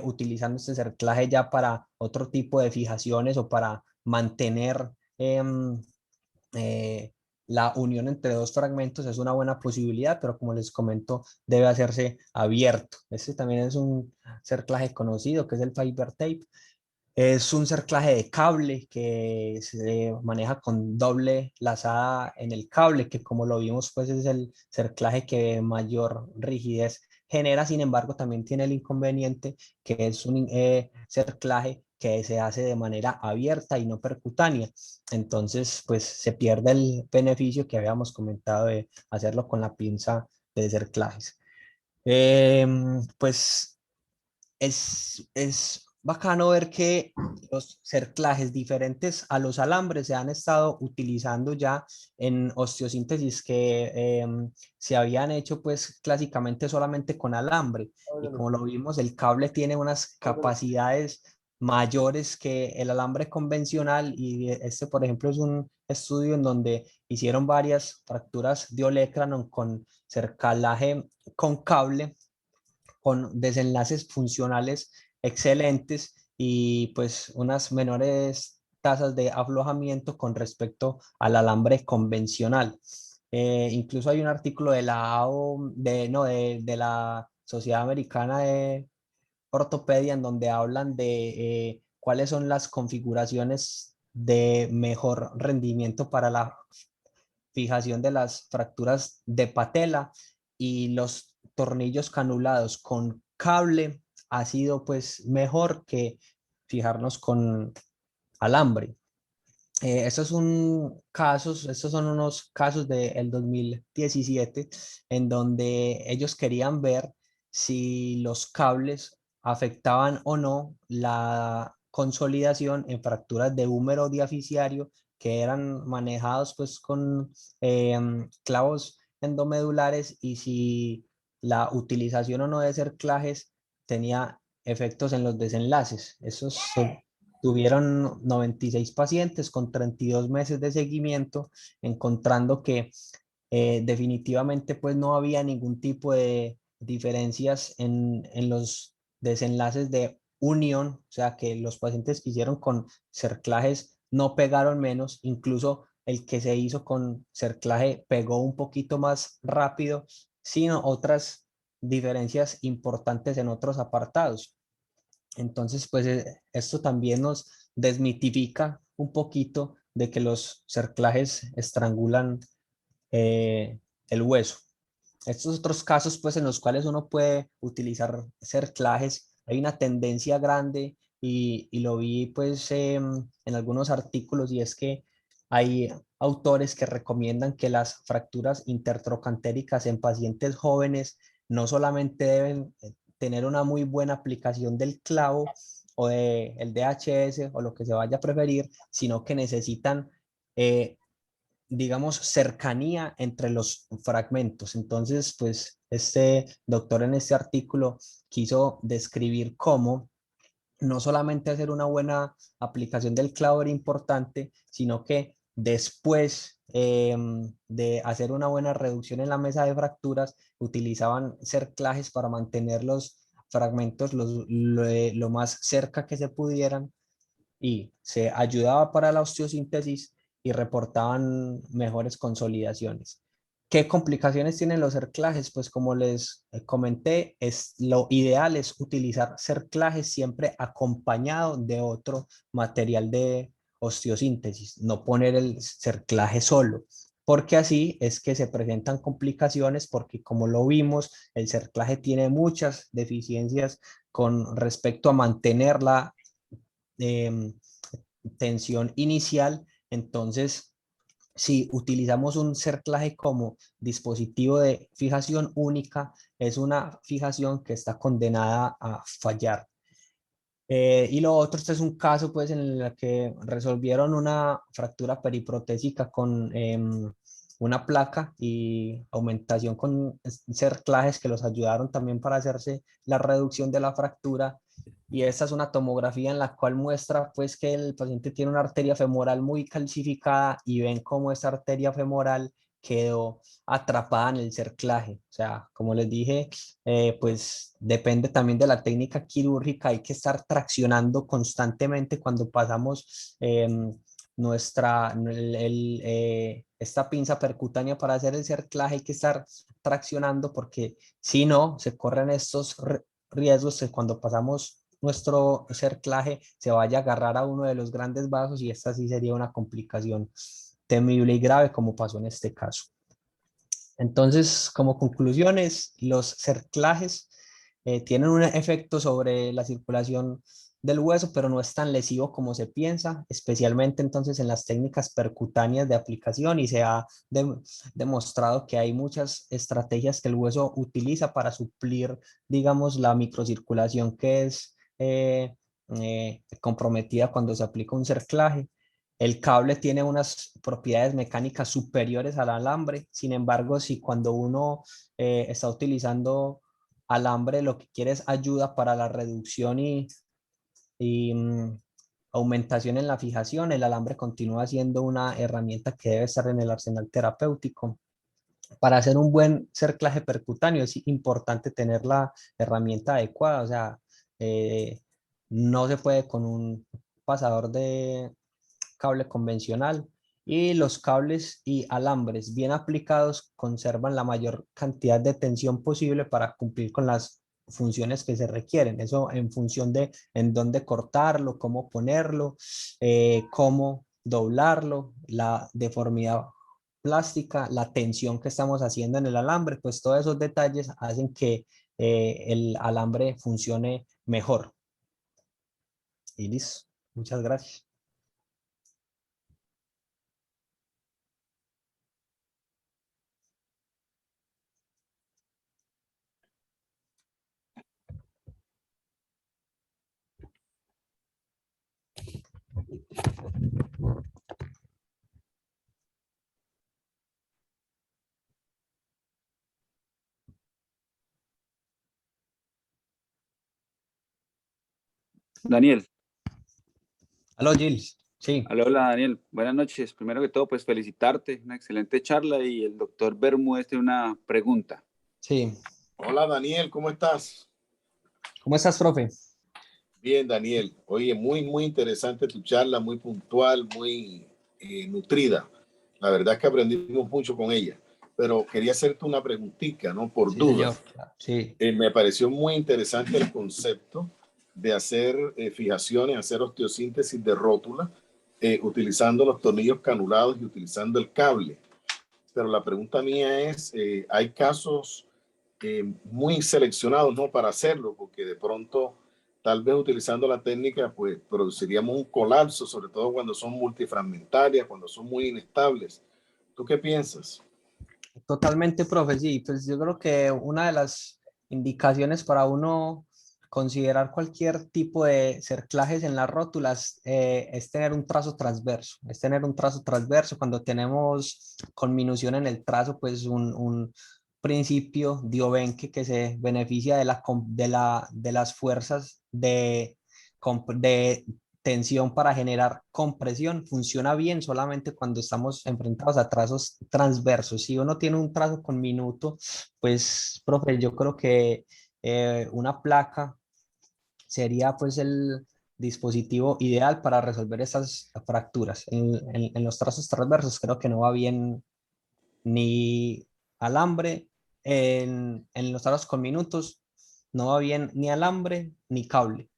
utilizando este cerclaje ya para otro tipo de fijaciones o para mantener eh, la unión entre dos fragmentos, es una buena posibilidad, pero como les comento, debe hacerse abierto. Este también es un cerclaje conocido, que es el fiber tape. Es un cerclaje de cable que se maneja con doble lazada en el cable, que como lo vimos, pues es el cerclaje que mayor rigidez genera. Sin embargo, también tiene el inconveniente que es un cerclaje que se hace de manera abierta y no percutánea. Entonces, pues se pierde el beneficio que habíamos comentado de hacerlo con la pinza de cerclajes. Pues es bacano ver que los cerclajes diferentes a los alambres se han estado utilizando ya en osteosíntesis que se habían hecho pues clásicamente solamente con alambre, y como lo vimos, el cable tiene unas capacidades mayores que el alambre convencional, y este por ejemplo es un estudio en donde hicieron varias fracturas de olecranon con cerclaje con cable, con desenlaces funcionales excelentes y pues unas menores tasas de aflojamiento con respecto al alambre convencional. Incluso hay un artículo de la AO, no, de la Sociedad Americana de Ortopedia, en donde hablan de cuáles son las configuraciones de mejor rendimiento para la fijación de las fracturas de patela, y los tornillos canulados con cable ha sido pues mejor que fijarnos con alambre. Estos son casos, estos son unos casos del 2017 en donde ellos querían ver si los cables afectaban o no la consolidación en fracturas de húmero diaficiario que eran manejados pues con clavos endomedulares y si la utilización o no de cerclajes tenía efectos en los desenlaces. Esos se tuvieron 96 pacientes con 32 meses de seguimiento, encontrando que definitivamente pues no había ningún tipo de diferencias en los desenlaces de unión, o sea que los pacientes que hicieron con cerclajes no pegaron menos, incluso el que se hizo con cerclaje pegó un poquito más rápido, sino otras diferencias importantes en otros apartados. Entonces, pues esto también nos desmitifica un poquito de que los cerclajes estrangulan eh, el hueso. Estos otros casos, pues en los cuales uno puede utilizar cerclajes, hay una tendencia grande y lo vi pues en algunos artículos y es que hay autores que recomiendan que las fracturas intertrocantéricas en pacientes jóvenes no solamente deben tener una muy buena aplicación del clavo o del DHS o lo que se vaya a preferir, sino que necesitan digamos, cercanía entre los fragmentos. Entonces, pues este doctor en este artículo quiso describir cómo no solamente hacer una buena aplicación del clavo era importante, sino que después de hacer una buena reducción en la mesa de fracturas, utilizaban cerclajes para mantener los fragmentos lo más cerca que se pudieran y se ayudaba para la osteosíntesis y reportaban mejores consolidaciones. ¿Qué complicaciones tienen los cerclajes? Pues como les comenté, lo ideal es utilizar cerclajes siempre acompañado de otro material de osteosíntesis, no poner el cerclaje solo, porque así es que se presentan complicaciones, porque como lo vimos, el cerclaje tiene muchas deficiencias con respecto a mantener la eh, tensión inicial. Entonces, si utilizamos un cerclaje como dispositivo de fijación única, es una fijación que está condenada a fallar. Y lo otro, este es un caso pues en el que resolvieron una fractura periprotésica con una placa y aumentación con cerclajes que los ayudaron también para hacerse la reducción de la fractura. Y esta es una tomografía en la cual muestra pues que el paciente tiene una arteria femoral muy calcificada y ven cómo esa arteria femoral quedó atrapada en el cerclaje. O sea, como les dije, pues depende también de la técnica quirúrgica, hay que estar traccionando constantemente cuando pasamos esta pinza percutánea para hacer el cerclaje, hay que estar traccionando porque si no, se corren estos riesgos que cuando pasamos nuestro cerclaje se vaya a agarrar a uno de los grandes vasos y esta sí sería una complicación temible y grave como pasó en este caso. Entonces, como conclusiones, los cerclajes tienen un efecto sobre la circulación del hueso, pero no es tan lesivo como se piensa, especialmente entonces en las técnicas percutáneas de aplicación y se ha demostrado que hay muchas estrategias que el hueso utiliza para suplir, digamos, la microcirculación que es comprometida cuando se aplica un cerclaje. El cable tiene unas propiedades mecánicas superiores al alambre. Sin embargo, si cuando uno está utilizando alambre, lo que quiere es ayuda para la reducción y aumentación en la fijación, el alambre continúa siendo una herramienta que debe estar en el arsenal terapéutico. Para hacer un buen cerclaje percutáneo es importante tener la herramienta adecuada, o sea, eh, no se puede con un pasador de cable convencional y los cables y alambres bien aplicados conservan la mayor cantidad de tensión posible para cumplir con las funciones que se requieren. Eso en función de en dónde cortarlo, cómo ponerlo, cómo doblarlo, la deformidad plástica, la tensión que estamos haciendo en el alambre, pues todos esos detalles hacen que el alambre funcione mejor. Y listo. Muchas gracias. Daniel. Aló, Gilles. Sí, Hola, Daniel. Buenas noches. Primero que todo, pues felicitarte. Una excelente charla y el doctor Bermúdez tiene una pregunta. sí. Hola Daniel, ¿cómo estás? ¿Cómo estás, profe? Bien, Daniel. Oye, muy interesante tu charla, muy puntual, muy nutrida. La verdad es que aprendimos mucho con ella. Pero quería hacerte una preguntita, ¿no? Por Sí, señor. dudas. Claro, sí. Me pareció muy interesante el concepto de hacer fijaciones, hacer osteosíntesis de rótula, utilizando los tornillos canulados y utilizando el cable. Pero la pregunta mía es, ¿hay casos muy seleccionados, ¿no? Para hacerlo, porque de pronto, tal vez utilizando la técnica, pues produciríamos un colapso, sobre todo cuando son multifragmentarias, cuando son muy inestables. ¿Tú qué piensas? Totalmente, profe. Sí, pues yo creo que una de las indicaciones para uno considerar cualquier tipo de cerclajes en las rótulas es tener un trazo transverso. Es tener un trazo transverso. Cuando tenemos conminución en el trazo, pues un principio Diobenque que se beneficia de las fuerzas de tensión para generar compresión funciona bien solamente cuando estamos enfrentados a trazos transversos. Si uno tiene un trazo con minuto, pues, profe, yo creo que una placa sería pues el dispositivo ideal para resolver esas fracturas. En los trazos transversos creo que no va bien ni alambre, en los trazos con minutos no va bien ni alambre ni cable.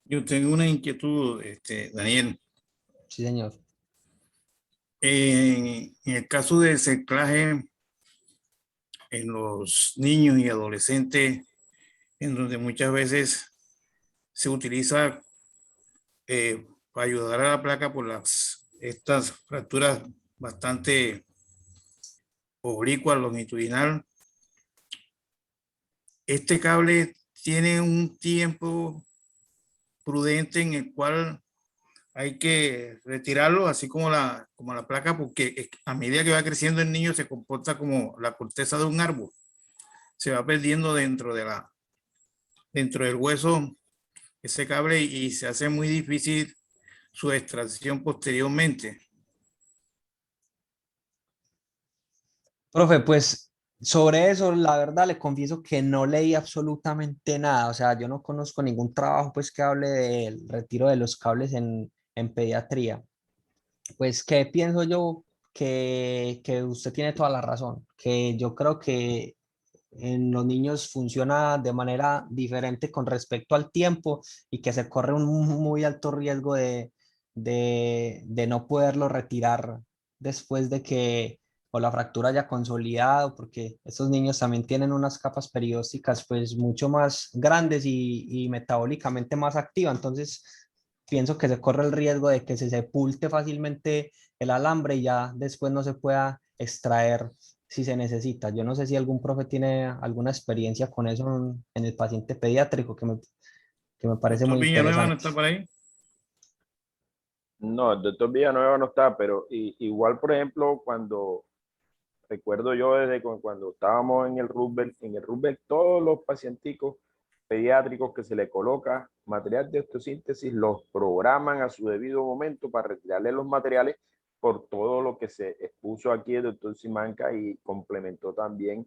Yo tengo una inquietud, Daniel. Sí, señor. En el caso del cerclaje en los niños y adolescentes, en donde muchas veces se utiliza para ayudar a la placa por estas fracturas bastante oblicuas, longitudinal. Este cable tiene un tiempo prudente en el cual hay que retirarlo, así como la placa, porque a medida que va creciendo el niño se comporta como la corteza de un árbol. Se va perdiendo dentro del hueso ese cable y se hace muy difícil su extracción posteriormente. Profe, pues sobre eso, la verdad le confieso que no leí absolutamente nada. O sea, yo no conozco ningún trabajo pues que hable del retiro de los cables en pediatría. Pues, ¿qué pienso yo? Que usted tiene toda la razón, que yo creo que en los niños funciona de manera diferente con respecto al tiempo y que se corre un muy alto riesgo de no poderlo retirar después de que o la fractura haya consolidado, porque estos niños también tienen unas capas periósticas pues mucho más grandes y metabólicamente más activas, entonces pienso que se corre el riesgo de que se sepulte fácilmente el alambre y ya después no se pueda extraer si se necesita. Yo no sé si algún profe tiene alguna experiencia con eso en el paciente pediátrico que me parece Doctor muy Villanueva no interesante. está por ahí. No, el doctor Villanueva no está, pero igual, por ejemplo, cuando recuerdo yo desde cuando estábamos en el Roosevelt, todos los pacienticos pediátricos que se le coloca material de osteosíntesis los programan a su debido momento para retirarle los materiales por todo lo que se expuso aquí el doctor Simanca y complementó también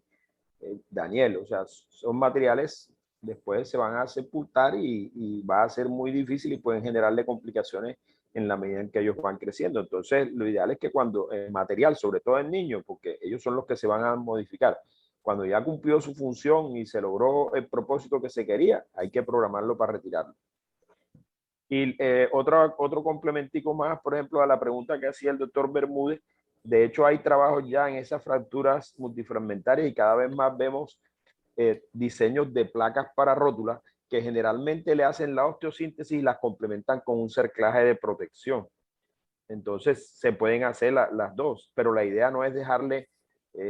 Daniel. O sea, son materiales, después se van a sepultar y va a ser muy difícil y pueden generarle complicaciones en la medida en que ellos van creciendo. Entonces, lo ideal es que cuando el material, sobre todo en niños, porque ellos son los que se van a modificar, cuando ya cumplió su función y se logró el propósito que se quería, hay que programarlo para retirarlo. Y otro complementico más, por ejemplo, a la pregunta que hacía el doctor Bermúdez, de hecho hay trabajos ya en esas fracturas multifragmentarias y cada vez más vemos diseños de placas para rótulas que generalmente le hacen la osteosíntesis y las complementan con un cerclaje de protección. Entonces se pueden hacer las dos, pero la idea no es dejarle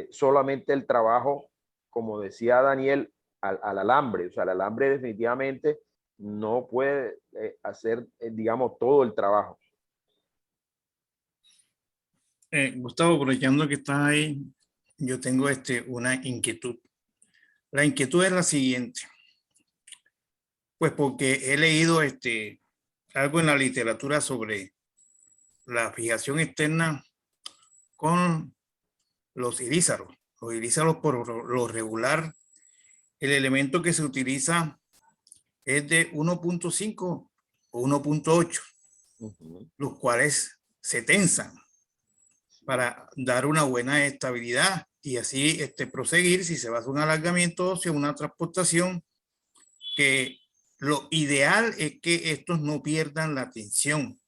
solamente el trabajo, como decía Daniel, al alambre. O sea, el alambre definitivamente no puede hacer, digamos, todo el trabajo. Gustavo, aprovechando que estás ahí, yo tengo una inquietud. La inquietud es la siguiente. Pues porque he leído algo en la literatura sobre la fijación externa con los irízaros. Los irízaros, por lo regular, el elemento que se utiliza es de 1.5 o 1.8, los cuales se tensan para dar una buena estabilidad y así proseguir si se va a hacer un alargamiento óseo, una transportación, que lo ideal es que estos no pierdan la tensión.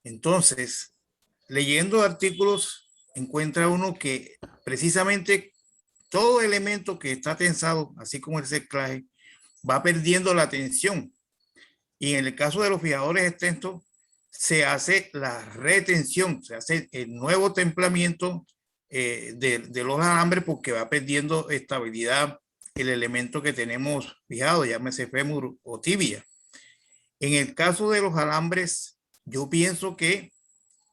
Entonces, leyendo artículos, encuentra uno que precisamente todo elemento que está tensado, así como el cerclaje, va perdiendo la tensión. Y en el caso de los fijadores extensos, se hace la retención, se hace el nuevo templamiento de los alambres porque va perdiendo estabilidad el elemento que tenemos fijado, llámese fémur o tibia. En el caso de los alambres, yo pienso que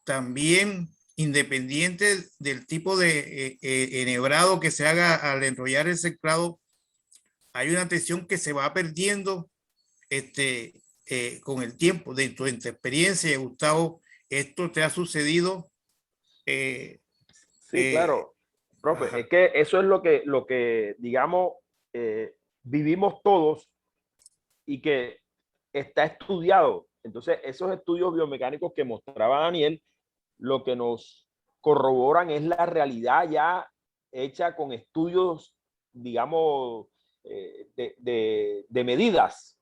también, independiente del tipo de enhebrado que se haga al enrollar el cerclado, hay una tensión que se va perdiendo con el tiempo. De tu experiencia, Gustavo, ¿esto te ha sucedido? Sí, claro, profe, Ajá. es que eso es lo que digamos, vivimos todos y que está estudiado. Entonces, esos estudios biomecánicos que mostraba Daniel, lo que nos corroboran es la realidad ya hecha con estudios, digamos, de medidas,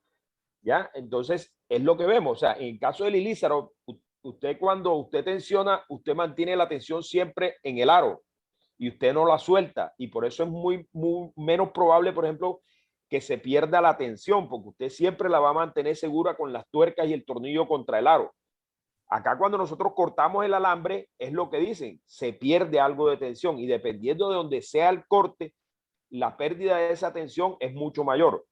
¿ya? Entonces, es lo que vemos. O sea, en el caso del ilízaro, usted cuando usted tensiona, usted mantiene la tensión siempre en el aro y usted no la suelta. Y por eso es muy menos probable, por ejemplo, que se pierda la tensión, porque usted siempre la va a mantener segura con las tuercas y el tornillo contra el aro. Acá cuando nosotros cortamos el alambre, es lo que dicen, se pierde algo de tensión y dependiendo de donde sea el corte, la pérdida de esa tensión es mucho mayor.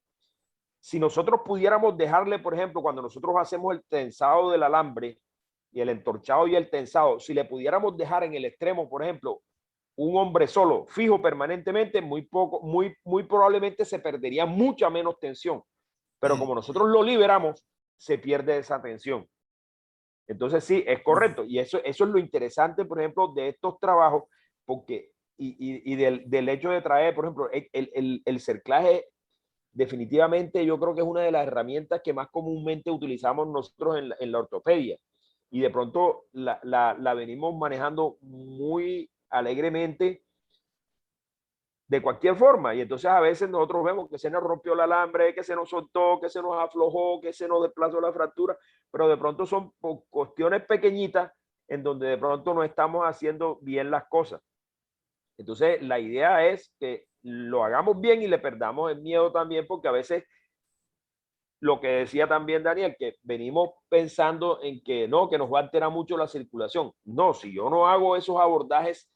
Si nosotros pudiéramos dejarle, por ejemplo, cuando nosotros hacemos el tensado del alambre y el entorchado y el tensado, si le pudiéramos dejar en el extremo, por ejemplo, un hombre solo, fijo permanentemente, muy probablemente se perdería mucha menos tensión. Pero como nosotros lo liberamos, se pierde esa tensión. Entonces sí, es correcto. Y eso es lo interesante, por ejemplo, de estos trabajos, porque y del hecho de traer, por ejemplo, el cerclaje, definitivamente yo creo que es una de las herramientas que más comúnmente utilizamos nosotros en la ortopedia. Y de pronto la venimos manejando muy alegremente de cualquier forma. Y entonces a veces nosotros vemos que se nos rompió el alambre, que se nos soltó, que se nos aflojó, que se nos desplazó la fractura, pero de pronto son cuestiones pequeñitas en donde de pronto no estamos haciendo bien las cosas. Entonces la idea es que lo hagamos bien y le perdamos el miedo también, porque a veces lo que decía también Daniel, que venimos pensando en que no, que nos va a alterar mucho la circulación. No, si yo no hago esos abordajes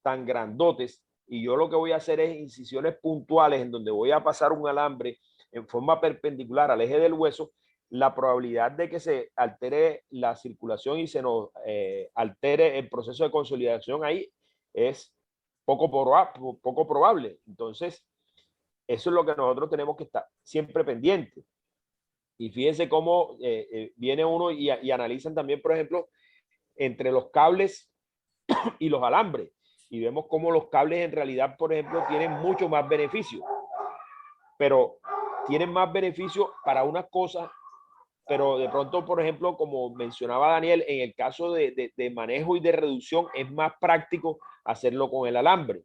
tan grandotes y yo lo que voy a hacer es incisiones puntuales en donde voy a pasar un alambre en forma perpendicular al eje del hueso, la probabilidad de que se altere la circulación y se nos altere el proceso de consolidación ahí es poco probable. Entonces, eso es lo que nosotros tenemos que estar siempre pendientes. Y fíjense cómo viene uno y analizan también, por ejemplo, entre los cables y los alambres. Y vemos cómo los cables en realidad, por ejemplo, tienen mucho más beneficio. Pero tienen más beneficio para unas cosas, pero de pronto, por ejemplo, como mencionaba Daniel, en el caso de manejo y de reducción, es más práctico hacerlo con el alambre.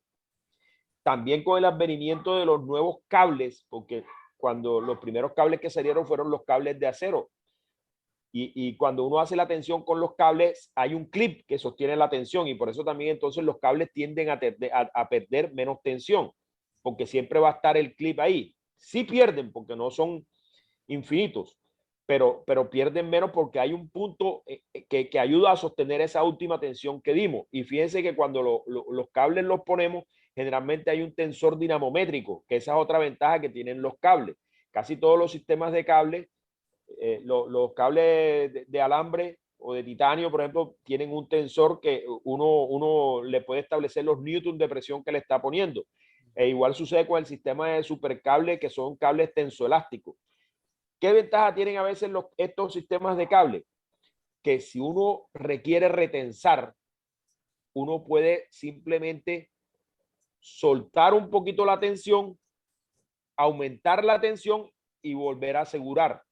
También con el advenimiento de los nuevos cables, porque cuando los primeros cables que salieron fueron los cables de acero. Y cuando uno hace la tensión con los cables, hay un clip que sostiene la tensión y por eso también entonces los cables tienden a perder menos tensión, porque siempre va a estar el clip ahí. Sí pierden porque no son infinitos, pero pierden menos porque hay un punto que ayuda a sostener esa última tensión que dimos. Y fíjense que cuando los cables los ponemos, generalmente hay un tensor dinamométrico, que esa es otra ventaja que tienen los cables. Casi todos los sistemas de cables Los cables de alambre o de titanio, por ejemplo, tienen un tensor que uno le puede establecer los newtons de presión que le está poniendo. E igual sucede con el sistema de supercable, que son cables tensoelásticos. ¿Qué ventaja tienen a veces estos sistemas de cable? Que si uno requiere retensar, uno puede simplemente soltar un poquito la tensión, aumentar la tensión y volver a asegurar.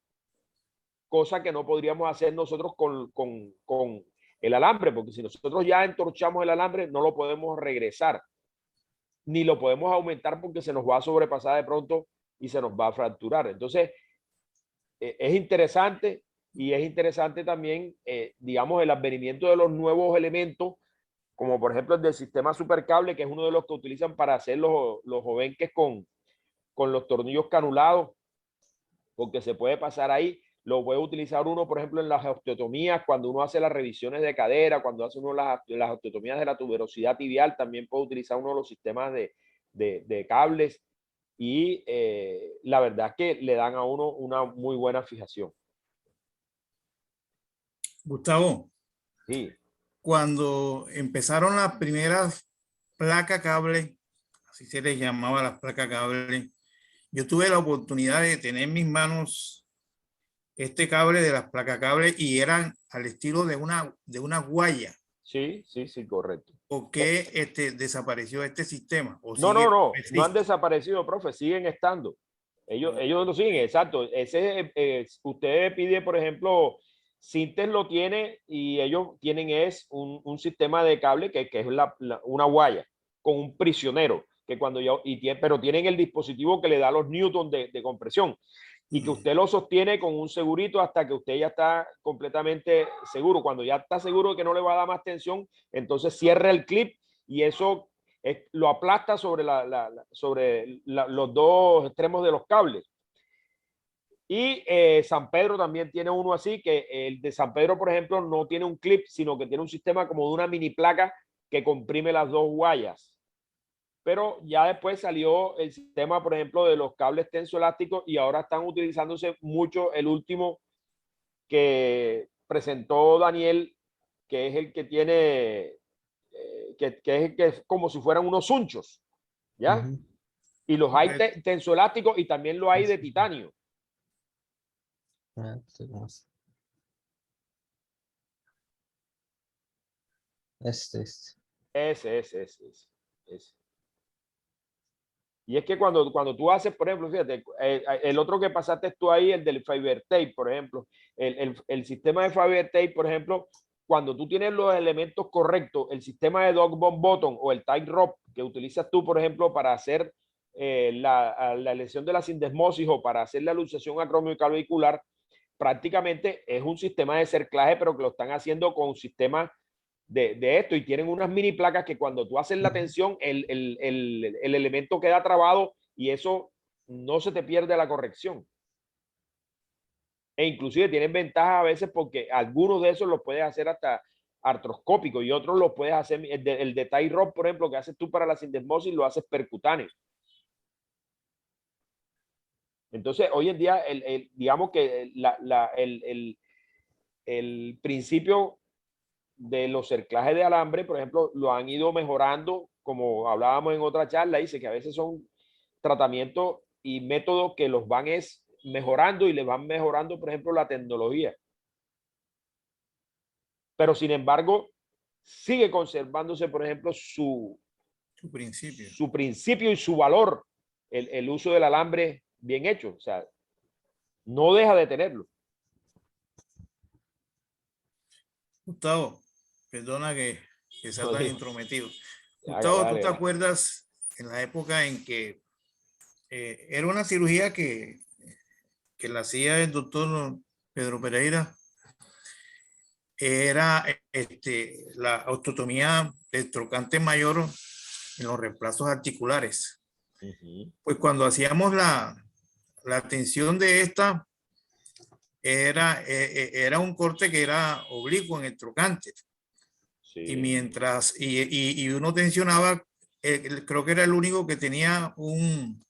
Cosa que no podríamos hacer nosotros con el alambre, porque si nosotros ya entorchamos el alambre, no lo podemos regresar, ni lo podemos aumentar porque se nos va a sobrepasar de pronto y se nos va a fracturar. Entonces, es interesante, y es interesante también, digamos, el advenimiento de los nuevos elementos, como por ejemplo el del sistema supercable, que es uno de los que utilizan para hacer los jovenques con los tornillos canulados, porque se puede pasar ahí. Lo puede utilizar uno, por ejemplo, en las osteotomías, cuando uno hace las revisiones de cadera, cuando hace uno las osteotomías de la tuberosidad tibial, también puede utilizar uno los sistemas de cables, y la verdad es que le dan a uno una muy buena fijación. Gustavo, Sí. cuando empezaron las primeras placas cable, así se les llamaba las placas cable, yo tuve la oportunidad de tener en mis manos este cable de las placas cable y eran al estilo de una guaya. Sí, correcto. ¿Por qué desapareció este sistema? ¿O No existe? han desaparecido, profe, siguen estando. Ellos no siguen, exacto. Usted pide, por ejemplo, Sintes lo tiene, y ellos tienen un sistema de cable que es una guaya con un prisionero, que pero tienen el dispositivo que le da los newtons de compresión, y que usted lo sostiene con un segurito hasta que usted ya está completamente seguro. Cuando ya está seguro de que no le va a dar más tensión, entonces cierra el clip, y eso lo aplasta sobre los dos extremos de los cables. Y San Pedro también tiene uno así, que el de San Pedro, por ejemplo, no tiene un clip, sino que tiene un sistema como de una mini placa que comprime las dos guayas. Pero ya después salió el sistema, por ejemplo, de los cables tensoelásticos, y ahora están utilizándose mucho el último que presentó Daniel, que es el que tiene, que es como si fueran unos sunchos, ¿ya? Y los hay tensoelásticos, y también lo hay de titanio. Ese. Y es que cuando tú haces, por ejemplo, fíjate, el otro que pasaste tú ahí, el del Fiber Tape, por ejemplo, el sistema de Fiber Tape, por ejemplo, cuando tú tienes los elementos correctos, el sistema de Dog Bone Bottom o el Tight Rope que utilizas tú, por ejemplo, para hacer la lesión de la sindesmosis o para hacer la luxación acromioclavicular, prácticamente es un sistema de cerclaje, pero que lo están haciendo con un sistema de esto, y tienen unas mini placas que cuando tú haces la tensión, el elemento queda trabado, y eso no se te pierde la corrección. E inclusive tienen ventaja a veces, porque algunos de esos los puedes hacer hasta artroscópico, y otros los puedes hacer, el de Tight Rope, por ejemplo, que haces tú para la sindesmosis, lo haces percutáneo. Entonces, hoy en día, digamos que el principio de los cerclajes de alambre, por ejemplo, lo han ido mejorando, como hablábamos en otra charla. Dice que a veces son tratamientos y métodos que los van mejorando, y les van mejorando, por ejemplo, la tecnología. Pero sin embargo, sigue conservándose, por ejemplo, su principio y su valor, el uso del alambre bien hecho. O sea, no deja de tenerlo. Gustavo, perdona que sea tan intrometido. Gustavo, ¿tú te acuerdas en la época en que era una cirugía que la hacía el doctor Pedro Pereira? Era la osteotomía del trocante mayor en los reemplazos articulares. Pues cuando hacíamos la tensión de esta, era un corte que era oblicuo en el trocante. Sí. Y mientras, y uno tensionaba, creo que era el único que tenía un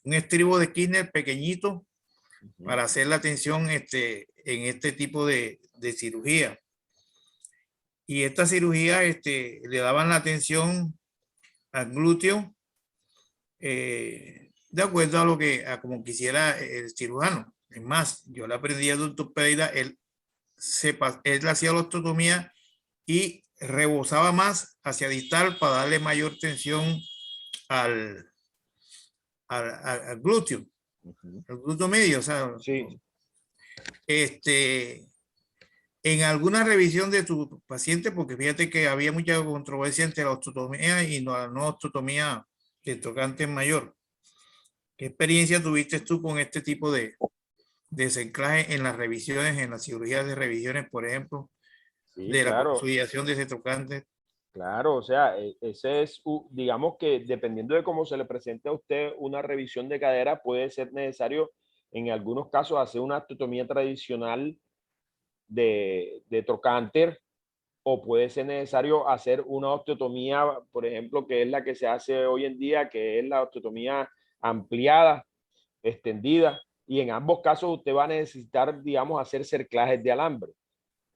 estribo de Kirchner pequeñito, para hacer la atención en este tipo de cirugía. Y esta cirugía le daban la atención al glúteo de acuerdo a lo que, como quisiera el cirujano. Es más, yo le aprendí a doctor Pereira, él hacía la osteotomía y rebosaba más hacia distal para darle mayor tensión al glúteo, al glúteo medio. O sea, Sí. En alguna revisión de tu paciente, porque fíjate que había mucha controversia entre la osteotomía y la no osteotomía del trocánter mayor. ¿Qué experiencia tuviste tú con este tipo de desanclaje en las revisiones, en las cirugías de revisiones, por ejemplo, Sí, de la claro. consolidación de ese trocánter? Claro, o sea, ese es, digamos que dependiendo de cómo se le presente a usted una revisión de cadera, puede ser necesario en algunos casos hacer una osteotomía tradicional de trocánter, o puede ser necesario hacer una osteotomía, por ejemplo, que es la que se hace hoy en día, que es la osteotomía ampliada, extendida, y en ambos casos usted va a necesitar, digamos, hacer cerclajes de alambre.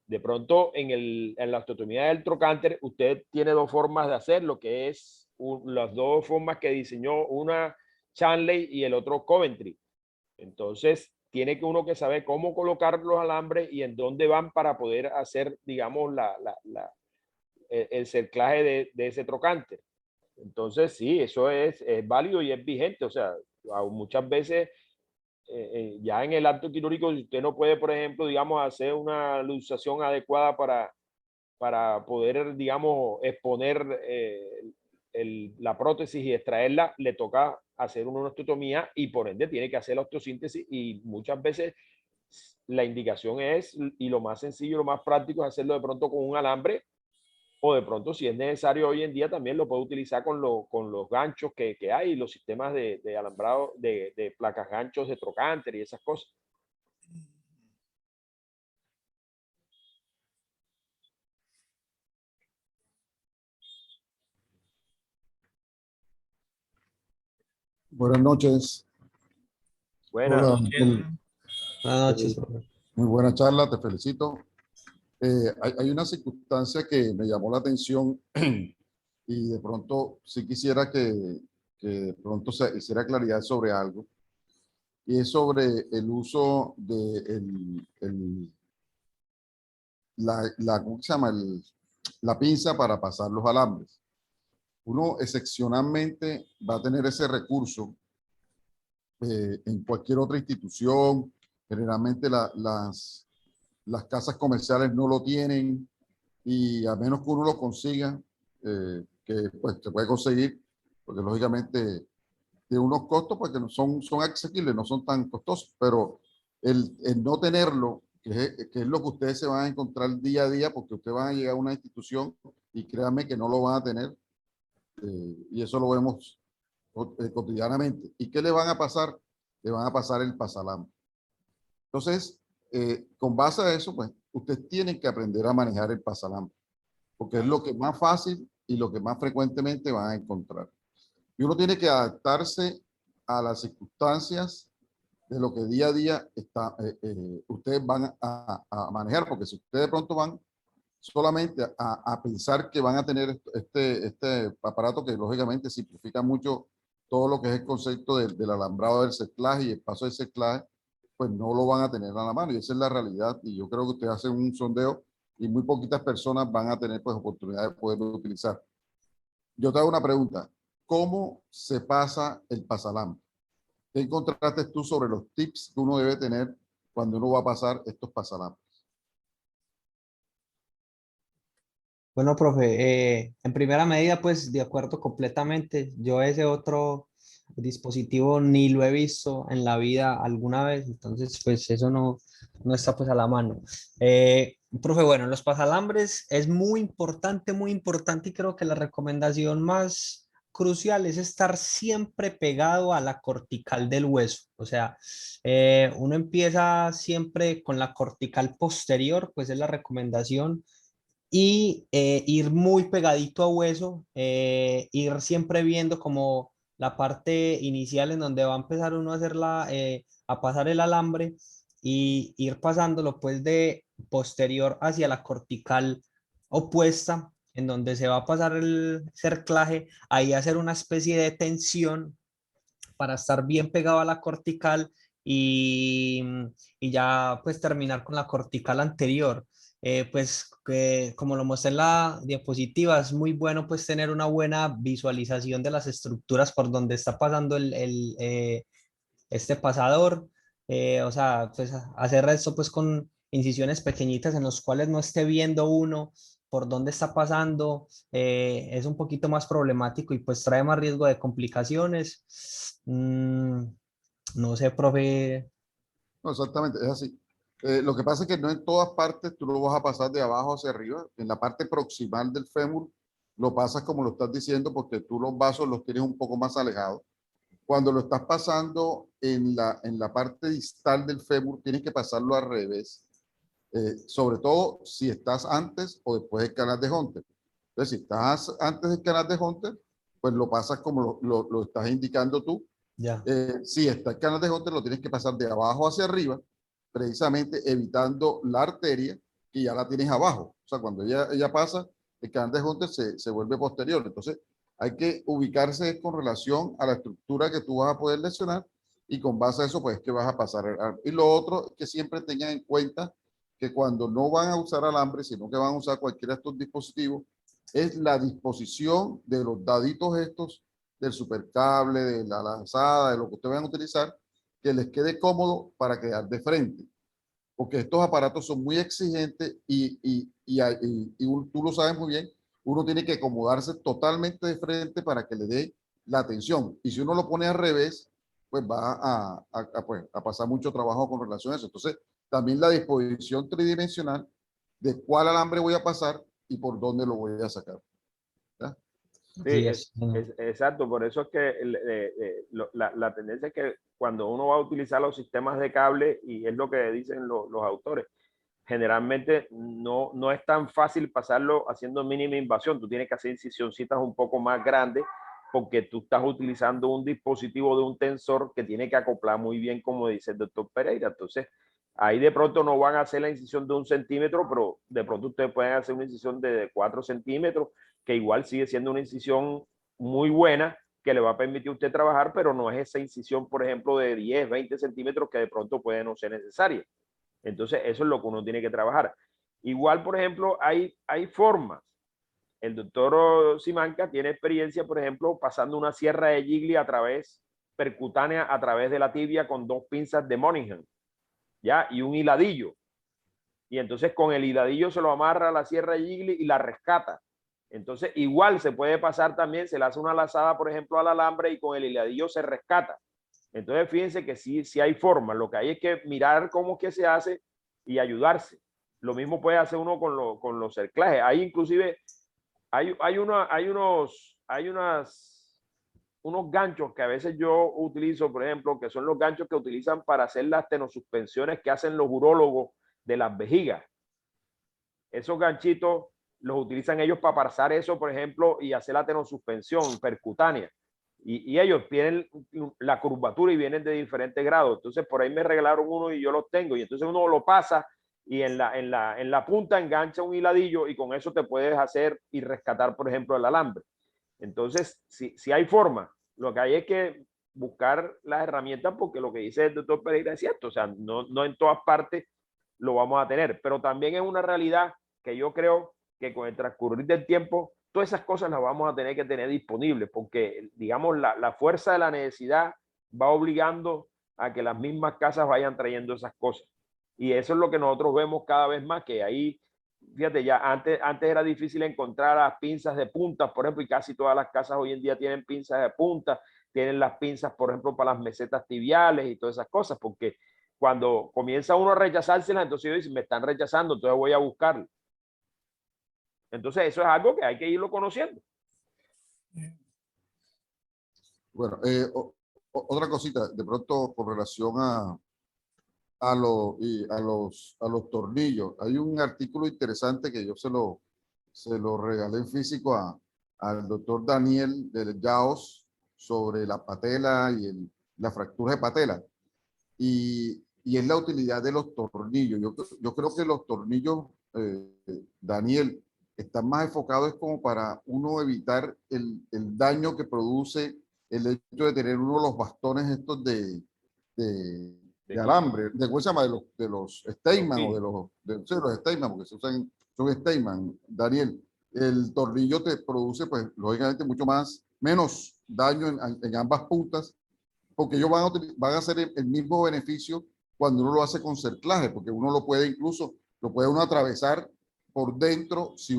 De pronto, en la osteotomía del trocánter, usted tiene dos formas de hacerlo, que es las dos formas que diseñó, una Chanley y el otro Coventry. Entonces, tiene que uno que saber cómo colocar los alambres y en dónde van para poder hacer, digamos, el cerclaje de ese trocánter. Entonces, sí, eso es válido y es vigente. O sea, muchas veces ya en el acto quirúrgico, si usted no puede, por ejemplo, digamos, hacer una luxación adecuada para poder, digamos, exponer la prótesis y extraerla, le toca hacer una osteotomía y por ende tiene que hacer la osteosíntesis, y muchas veces la indicación es, y lo más sencillo, lo más práctico es hacerlo de pronto con un alambre, o de pronto, si es necesario hoy en día, también lo puede utilizar con los ganchos que hay, los sistemas de alambrado, de placas ganchos de trocánter y esas cosas. Buenas noches. Buenas. Hola, Miguel. Buenas noches, profe. Muy buena charla, te felicito. Hay una circunstancia que me llamó la atención y de pronto sí quisiera que de pronto se hiciera claridad sobre algo, y es sobre el uso de ¿cómo se llama? La pinza para pasar los alambres. Uno excepcionalmente va a tener ese recurso en cualquier otra institución. Generalmente las casas comerciales no lo tienen, y a menos que uno lo consiga, que pues se puede conseguir, porque lógicamente tiene unos costos porque son accesibles, no son tan costosos, pero el no tenerlo, que es lo que ustedes se van a encontrar día a día, porque ustedes van a llegar a una institución y créanme que no lo van a tener, y eso lo vemos cotidianamente. ¿Y qué le van a pasar? Le van a pasar el pasalambre. Entonces, con base a eso, pues, ustedes tienen que aprender a manejar el pasalambre, porque es lo que más fácil y lo que más frecuentemente van a encontrar. Y uno tiene que adaptarse a las circunstancias de lo que día a día ustedes van a manejar, porque si ustedes de pronto van solamente a pensar que van a tener este aparato que lógicamente simplifica mucho todo lo que es el concepto del alambrado del cerclaje y el paso del cerclaje, pues no lo van a tener a la mano, y esa es la realidad. Y yo creo que ustedes hacen un sondeo y muy poquitas personas van a tener pues oportunidad de poderlo utilizar. Yo te hago una pregunta: ¿cómo se pasa el pasalambre? ¿Qué encontraste tú sobre los tips que uno debe tener cuando uno va a pasar estos pasalambres? Bueno, profe, en primera medida, pues de acuerdo completamente. Yo ese otro dispositivo ni lo he visto en la vida alguna vez, entonces pues eso no está pues a la mano. Profe, bueno, los pasalambres es muy importante, y creo que la recomendación más crucial es estar siempre pegado a la cortical del hueso. O sea, uno empieza siempre con la cortical posterior, pues es la recomendación, y ir muy pegadito a hueso, ir siempre viendo como la parte inicial en donde va a empezar uno a hacer a pasar el alambre y ir pasándolo pues de posterior hacia la cortical opuesta, en donde se va a pasar el cerclaje, ahí hacer una especie de tensión para estar bien pegado a la cortical y, y ya pues terminar con la cortical anterior. Pues como lo mostré en la diapositiva, es muy bueno pues tener una buena visualización de las estructuras por donde está pasando este pasador. O sea, pues hacer esto pues con incisiones pequeñitas en los cuales no esté viendo uno por dónde está pasando, es un poquito más problemático y pues trae más riesgo de complicaciones. No sé, profe. No, exactamente, es así. Lo que pasa es que no en todas partes tú lo vas a pasar de abajo hacia arriba. En la parte proximal del fémur lo pasas como lo estás diciendo porque tú los vasos los tienes un poco más alejados. Cuando lo estás pasando en la parte distal del fémur, tienes que pasarlo al revés. Sobre todo si estás antes o después del canal de Hunter. Entonces, si estás antes del canal de Hunter, pues lo pasas como lo estás indicando tú. Ya. Si está el canal de Hunter, lo tienes que pasar de abajo hacia arriba, precisamente evitando la arteria que ya la tienes abajo. O sea, cuando ella pasa, el canal de Hunter se vuelve posterior. Entonces, hay que ubicarse con relación a la estructura que tú vas a poder lesionar y con base a eso, pues, que vas a pasar. Y lo otro, que siempre tengan en cuenta que cuando no van a usar alambre, sino que van a usar cualquiera de estos dispositivos, es la disposición de los daditos estos del supercable, de la lanzada, de lo que ustedes van a utilizar, que les quede cómodo para quedar de frente. Porque estos aparatos son muy exigentes y tú lo sabes muy bien, uno tiene que acomodarse totalmente de frente para que le dé la atención. Y si uno lo pone al revés, pues va pues, a pasar mucho trabajo con relación a eso. Entonces, también la disposición tridimensional de cuál alambre voy a pasar y por dónde lo voy a sacar. ¿Ya? Sí, Sí, exacto. Por eso es que la tendencia es que cuando uno va a utilizar los sistemas de cable, y es lo que dicen los autores, generalmente no es tan fácil pasarlo haciendo mínima invasión. Tú tienes que hacer incisioncitas un poco más grandes porque tú estás utilizando un dispositivo de un tensor que tiene que acoplar muy bien, como dice el doctor Pereira. Entonces, ahí de pronto no van a hacer la incisión de 1 centímetro, pero de pronto ustedes pueden hacer una incisión de 4 centímetros, que igual sigue siendo una incisión muy buena, que le va a permitir a usted trabajar, pero no es esa incisión, por ejemplo, de 10, 20 centímetros que de pronto puede no ser necesaria. Entonces, eso es lo que uno tiene que trabajar. Igual, por ejemplo, hay formas. El doctor Simanca tiene experiencia, por ejemplo, pasando una sierra de Gigli percutánea a través de la tibia con 2 pinzas de Moningham, ¿ya? Y un hiladillo. Y entonces con el hiladillo se lo amarra a la sierra de Gigli y la rescata. Entonces, igual se puede pasar también, se le hace una lazada, por ejemplo, al alambre y con el hiladillo se rescata. Entonces, fíjense que sí hay formas. Lo que hay es que mirar cómo es que se hace y ayudarse. Lo mismo puede hacer uno con los cerclajes. Ahí inclusive hay unos ganchos que a veces yo utilizo, por ejemplo, que son los ganchos que utilizan para hacer las tenosuspensiones que hacen los urólogos de las vejigas. Esos ganchitos los utilizan ellos para pasar eso, por ejemplo, y hacer la tenosuspensión percutánea. Y ellos tienen la curvatura y vienen de diferentes grados. Entonces, por ahí me regalaron uno y yo los tengo. Y entonces uno lo pasa y en la punta engancha un hiladillo y con eso te puedes hacer y rescatar, por ejemplo, el alambre. Entonces, si hay forma, lo que hay es que buscar las herramientas porque lo que dice el doctor Pereira es cierto. O sea, no en todas partes lo vamos a tener, pero también es una realidad que yo creo que con el transcurrir del tiempo, todas esas cosas las vamos a tener que tener disponibles, porque digamos la fuerza de la necesidad va obligando a que las mismas casas vayan trayendo esas cosas. Y eso es lo que nosotros vemos cada vez más, que ahí, fíjate, ya antes era difícil encontrar las pinzas de puntas, por ejemplo, y casi todas las casas hoy en día tienen pinzas de punta, tienen las pinzas, por ejemplo, para las mesetas tibiales y todas esas cosas, porque cuando comienza uno a rechazárselas, entonces yo digo, me están rechazando, entonces voy a buscarlo. Entonces eso es algo que hay que irlo conociendo. Bueno, otra cosita, de pronto con relación a los tornillos. Hay un artículo interesante que yo se lo regalé en físico al doctor Daniel de Yaos sobre la patela y la fractura de patela. Y es la utilidad de los tornillos. Yo creo que los tornillos, Daniel, están más enfocados como para uno evitar el daño que produce el hecho de tener uno de los bastones estos de alambre, ¿cómo se llama? De los Steinman o sí, los Steinman, porque se usan, son Steinman, Daniel. El tornillo te produce, pues, lógicamente, menos daño en ambas puntas, porque ellos van a hacer el mismo beneficio cuando uno lo hace con cerclaje, porque uno lo puede uno atravesar por dentro si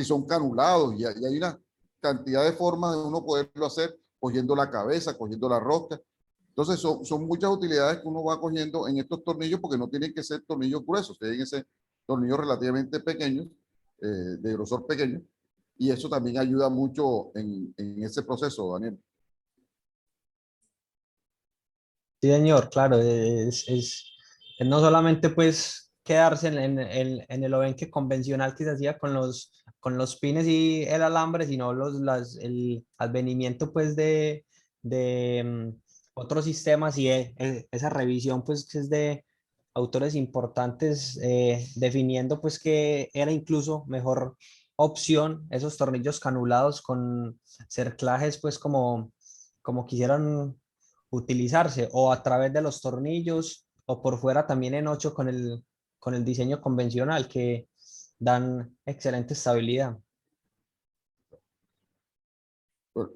son canulados, y hay una cantidad de formas de uno poderlo hacer, cogiendo la cabeza, cogiendo la rosca. Entonces son muchas utilidades que uno va cogiendo en estos tornillos, porque no tienen que ser tornillos gruesos, tienen que ser tornillos relativamente pequeños, de grosor pequeño, y eso también ayuda mucho en ese proceso, Daniel. Sí, señor, claro, es no solamente pues quedarse en el obenque convencional que se hacía con los pines y el alambre, sino el advenimiento pues de otros sistemas y esa revisión pues que es de autores importantes definiendo pues que era incluso mejor opción esos tornillos canulados con cerclajes pues como quisieran utilizarse o a través de los tornillos o por fuera también en 8 con el diseño convencional que dan excelente estabilidad.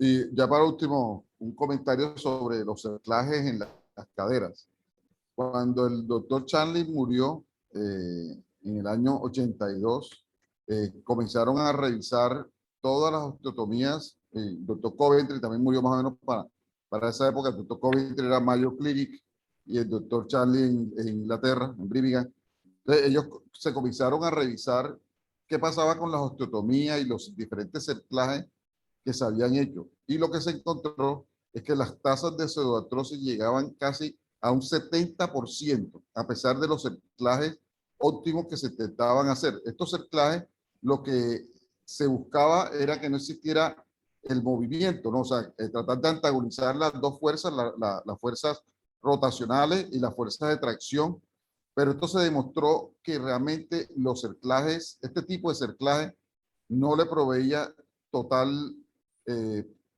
Y ya para último, un comentario sobre los cerclajes en las caderas. Cuando el doctor Charlie murió en el año 82, comenzaron a revisar todas las osteotomías. El doctor Coventry también murió más o menos para esa época. El doctor Coventry era Mayo Clinic y el doctor Charlie en Inglaterra, en Birmingham. Entonces, ellos se comenzaron a revisar qué pasaba con las osteotomías y los diferentes cerclajes que se habían hecho. Y lo que se encontró es que las tasas de pseudoartrosis llegaban casi a un 70%, a pesar de los cerclajes óptimos que se intentaban hacer. Estos cerclajes, lo que se buscaba era que no existiera el movimiento, ¿no? O sea, tratar de antagonizar las dos fuerzas, las fuerzas rotacionales y las fuerzas de tracción, pero esto se demostró que realmente los cerclajes, este tipo de cerclaje, no le proveía total,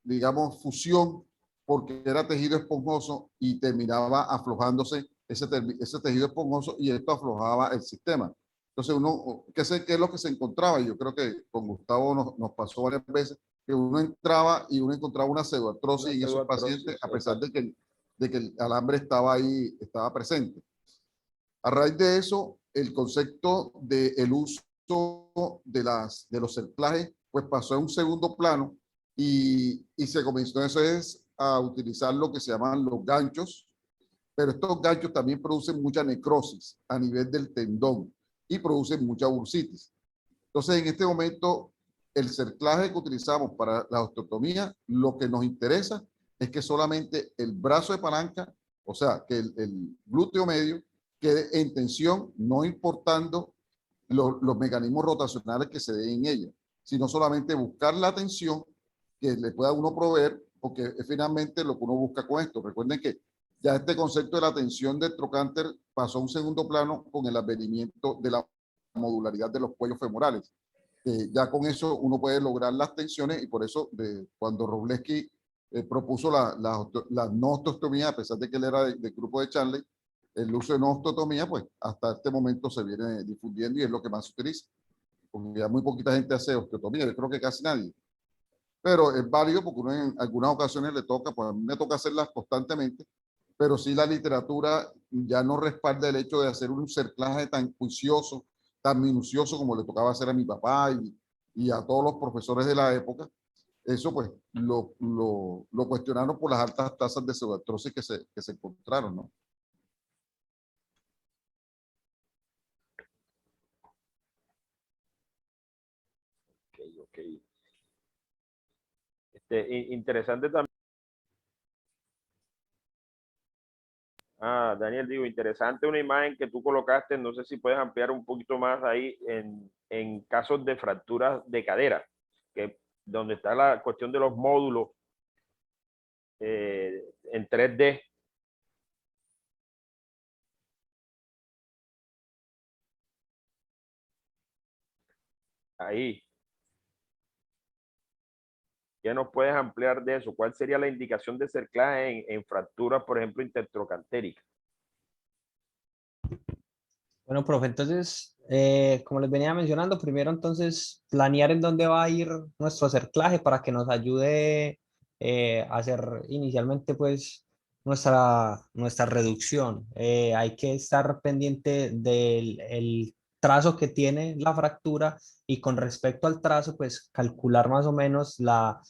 digamos, fusión, porque era tejido esponjoso y terminaba aflojándose ese tejido esponjoso y esto aflojaba el sistema. Entonces ¿qué es lo que se encontraba? Yo creo que con Gustavo nos pasó varias veces, que uno entraba y uno encontraba una pseudoartrosis en esos pacientes, a pesar de que el alambre estaba ahí, estaba presente. A raíz de eso, el concepto del uso de los cerclajes pues pasó a un segundo plano y se comenzó entonces a utilizar lo que se llaman los ganchos, pero estos ganchos también producen mucha necrosis a nivel del tendón y producen mucha bursitis. Entonces, en este momento, el cerclaje que utilizamos para la osteotomía, lo que nos interesa es que solamente el brazo de palanca, o sea, que el glúteo medio, quede en tensión, no importando los mecanismos rotacionales que se den en ella, sino solamente buscar la tensión que le pueda uno proveer, porque es finalmente lo que uno busca con esto. Recuerden que ya este concepto de la tensión del trocánter pasó a un segundo plano con el advenimiento de la modularidad de los cuellos femorales. Ya con eso uno puede lograr las tensiones y por eso cuando Wroblewski propuso la no osteotomía, a pesar de que él era del grupo de Charlie, el uso de no osteotomía, pues hasta este momento se viene difundiendo y es lo que más se utiliza. Porque ya muy poquita gente hace osteotomía, yo creo que casi nadie. Pero es válido porque uno en algunas ocasiones le toca, pues a mí me toca hacerlas constantemente, pero sí la literatura ya no respalda el hecho de hacer un cerclaje tan juicioso, tan minucioso como le tocaba hacer a mi papá y a todos los profesores de la época. Eso pues lo cuestionaron por las altas tasas de pseudoartrosis que se encontraron, ¿no? Ok. Interesante también. Daniel, digo, interesante una imagen que tú colocaste, no sé si puedes ampliar un poquito más ahí en casos de fracturas de cadera, que donde está la cuestión de los módulos en 3D. Ahí. ¿Qué nos puedes ampliar de eso? ¿Cuál sería la indicación de cerclaje en fracturas, por ejemplo, intertrocantéricas? Bueno, profe, entonces, como les venía mencionando, primero entonces planear en dónde va a ir nuestro cerclaje para que nos ayude a hacer inicialmente pues nuestra reducción. Hay que estar pendiente del el trazo que tiene la fractura y con respecto al trazo, pues calcular más o menos la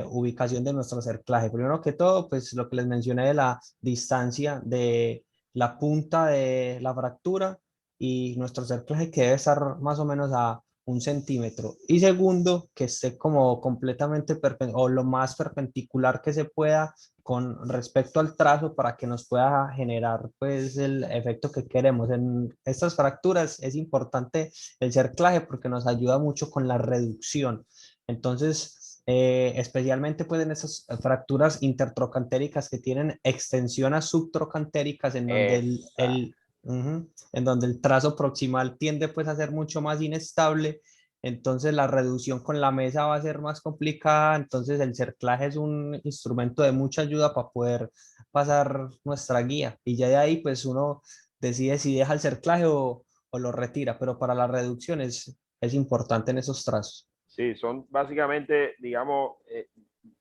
ubicación de nuestro cerclaje. Primero que todo, pues lo que les mencioné de la distancia de la punta de la fractura y nuestro cerclaje que debe estar más o menos a 1 centímetro. Y segundo, que esté como completamente o lo más perpendicular que se pueda con respecto al trazo para que nos pueda generar pues el efecto que queremos. En estas fracturas es importante el cerclaje porque nos ayuda mucho con la reducción. Entonces, especialmente pues en esas fracturas intertrocantéricas que tienen extensiones subtrocantéricas en donde en donde el trazo proximal tiende pues a ser mucho más inestable, entonces la reducción con la mesa va a ser más complicada, entonces el cerclaje es un instrumento de mucha ayuda para poder pasar nuestra guía y ya de ahí pues uno decide si deja el cerclaje o lo retira, pero para la reducción es importante en esos trazos. Sí, son básicamente, digamos,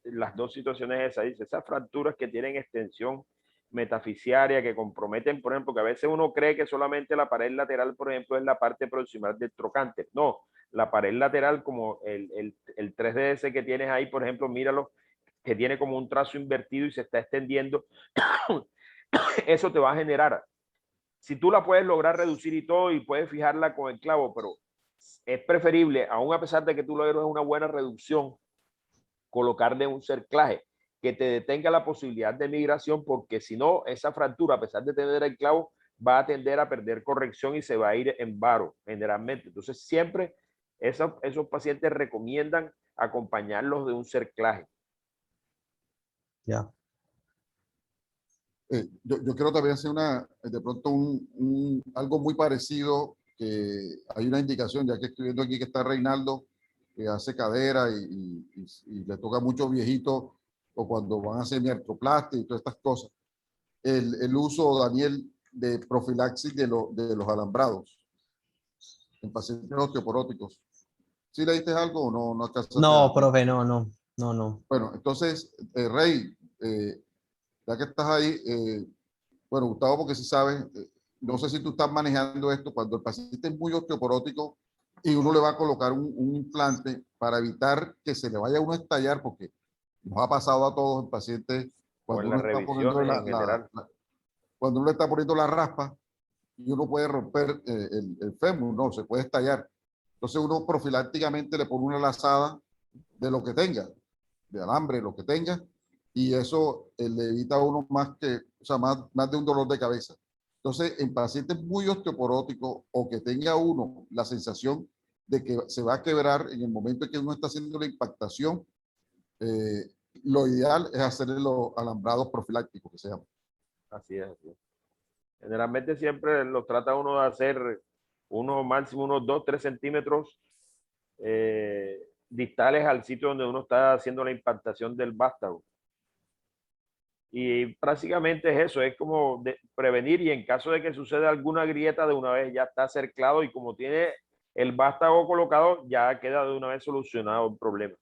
las dos situaciones esas. Dice, esas fracturas que tienen extensión metafisiaria, que comprometen, por ejemplo, que a veces uno cree que solamente la pared lateral, por ejemplo, es la parte proximal del trocánter. No, la pared lateral, como el 3DS que tienes ahí, por ejemplo, míralo, que tiene como un trazo invertido y se está extendiendo, eso te va a generar. Si tú la puedes lograr reducir y todo, y puedes fijarla con el clavo, pero es preferible, aún a pesar de que tú logres una buena reducción, colocarle un cerclaje que te detenga la posibilidad de migración, porque si no, esa fractura, a pesar de tener el clavo, va a tender a perder corrección y se va a ir en varo generalmente. Entonces, siempre esos pacientes recomiendan acompañarlos de un cerclaje. Ya. Yo quiero también hacer de pronto algo muy parecido, que hay una indicación, ya que estoy viendo aquí que está Reinaldo, que hace cadera y le toca a muchos viejitos, o cuando van a hacer artroplastia y todas estas cosas. El uso, Daniel, de profilaxis de los alambrados en pacientes osteoporóticos. ¿Sí le diste algo o no alcanzaste No, a...? profe, no. Bueno, entonces, Rey, ya que estás ahí, bueno, Gustavo, porque si sabes, no sé si tú estás manejando esto cuando el paciente es muy osteoporótico y uno le va a colocar un implante para evitar que se le vaya a uno a estallar, porque nos ha pasado a todos en pacientes O cuando en uno las está poniendo revisiones en general. cuando uno le está poniendo la raspa y uno puede romper el fémur, no, se puede estallar. Entonces uno profilácticamente le pone una lazada de lo que tenga, de alambre, lo que tenga, y eso le evita a uno más de un dolor de cabeza. Entonces, en pacientes muy osteoporóticos o que tenga uno la sensación de que se va a quebrar en el momento en que uno está haciendo la impactación, lo ideal es hacer los alambrados profilácticos, que se llaman. Así es, así es. Generalmente siempre lo trata uno de hacer máximo unos 2-3 centímetros distales al sitio donde uno está haciendo la impactación del vástago. Y prácticamente es eso, es como prevenir, y en caso de que suceda alguna grieta, de una vez ya está cerclado, y como tiene el vástago colocado, ya queda de una vez solucionado el problema.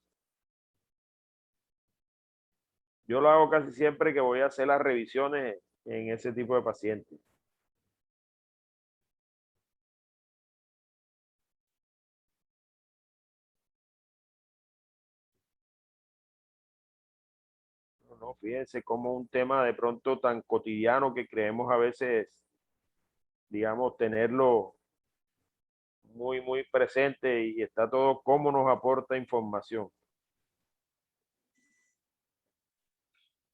Yo lo hago casi siempre que voy a hacer las revisiones en ese tipo de pacientes. No, fíjense como un tema de pronto tan cotidiano que creemos a veces, digamos, tenerlo muy presente, y está todo cómo nos aporta información.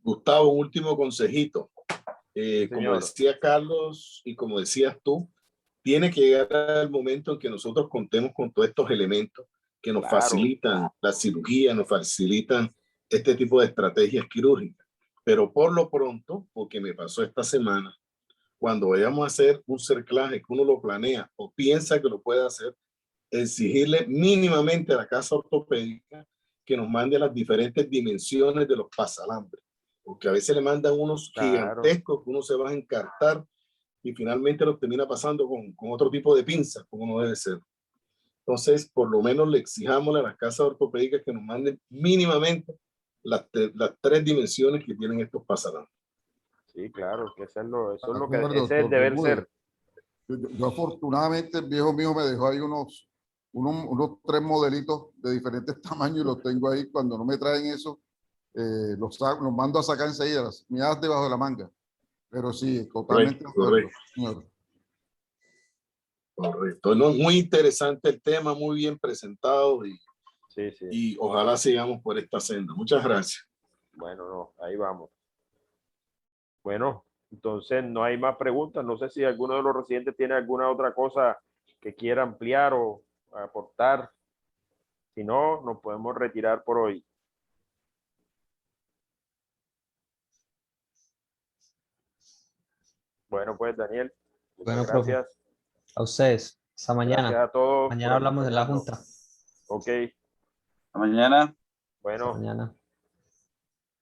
Gustavo, un último consejito. Sí, Como señor. decía Carlos y como decías tú, tiene que llegar el momento en que nosotros contemos con todos estos elementos que nos Claro. facilitan la cirugía, nos facilitan este tipo de estrategias quirúrgicas. Pero por lo pronto, porque me pasó esta semana, cuando vayamos a hacer un cerclaje que uno lo planea o piensa que lo puede hacer, exigirle mínimamente a la casa ortopédica que nos mande las diferentes dimensiones de los pasalambres, porque a veces le mandan unos gigantescos que uno se va a encartar y finalmente los termina pasando con otro tipo de pinzas, como no debe ser. Entonces, por lo menos le exijamos a las casas ortopédicas que nos manden mínimamente las 3 dimensiones que tienen estos pasalambres. Sí, claro, que eso es lo que Acuerdo, ese es el doctor deber Bermúdez. ser. Yo afortunadamente, el viejo mío me dejó ahí unos 3 modelitos de diferentes tamaños y los tengo ahí. Cuando no me traen eso, los mando a sacar enseguida, las miradas debajo de la manga. Pero sí, totalmente de acuerdo, señor. Correcto. No, muy interesante el tema, muy bien presentado Sí, sí. y ojalá sigamos por esta senda. Muchas gracias. Bueno, no, ahí vamos. Bueno, entonces no hay más preguntas. No sé si alguno de los residentes tiene alguna otra cosa que quiera ampliar o aportar. Si no, nos podemos retirar por hoy. Bueno, pues Daniel, muchas Bueno, profe, gracias. a ustedes. Hasta Gracias mañana. a todos Mañana por hablamos en la acompañarnos. junta. Ok, Hasta mañana. Hasta bueno. mañana.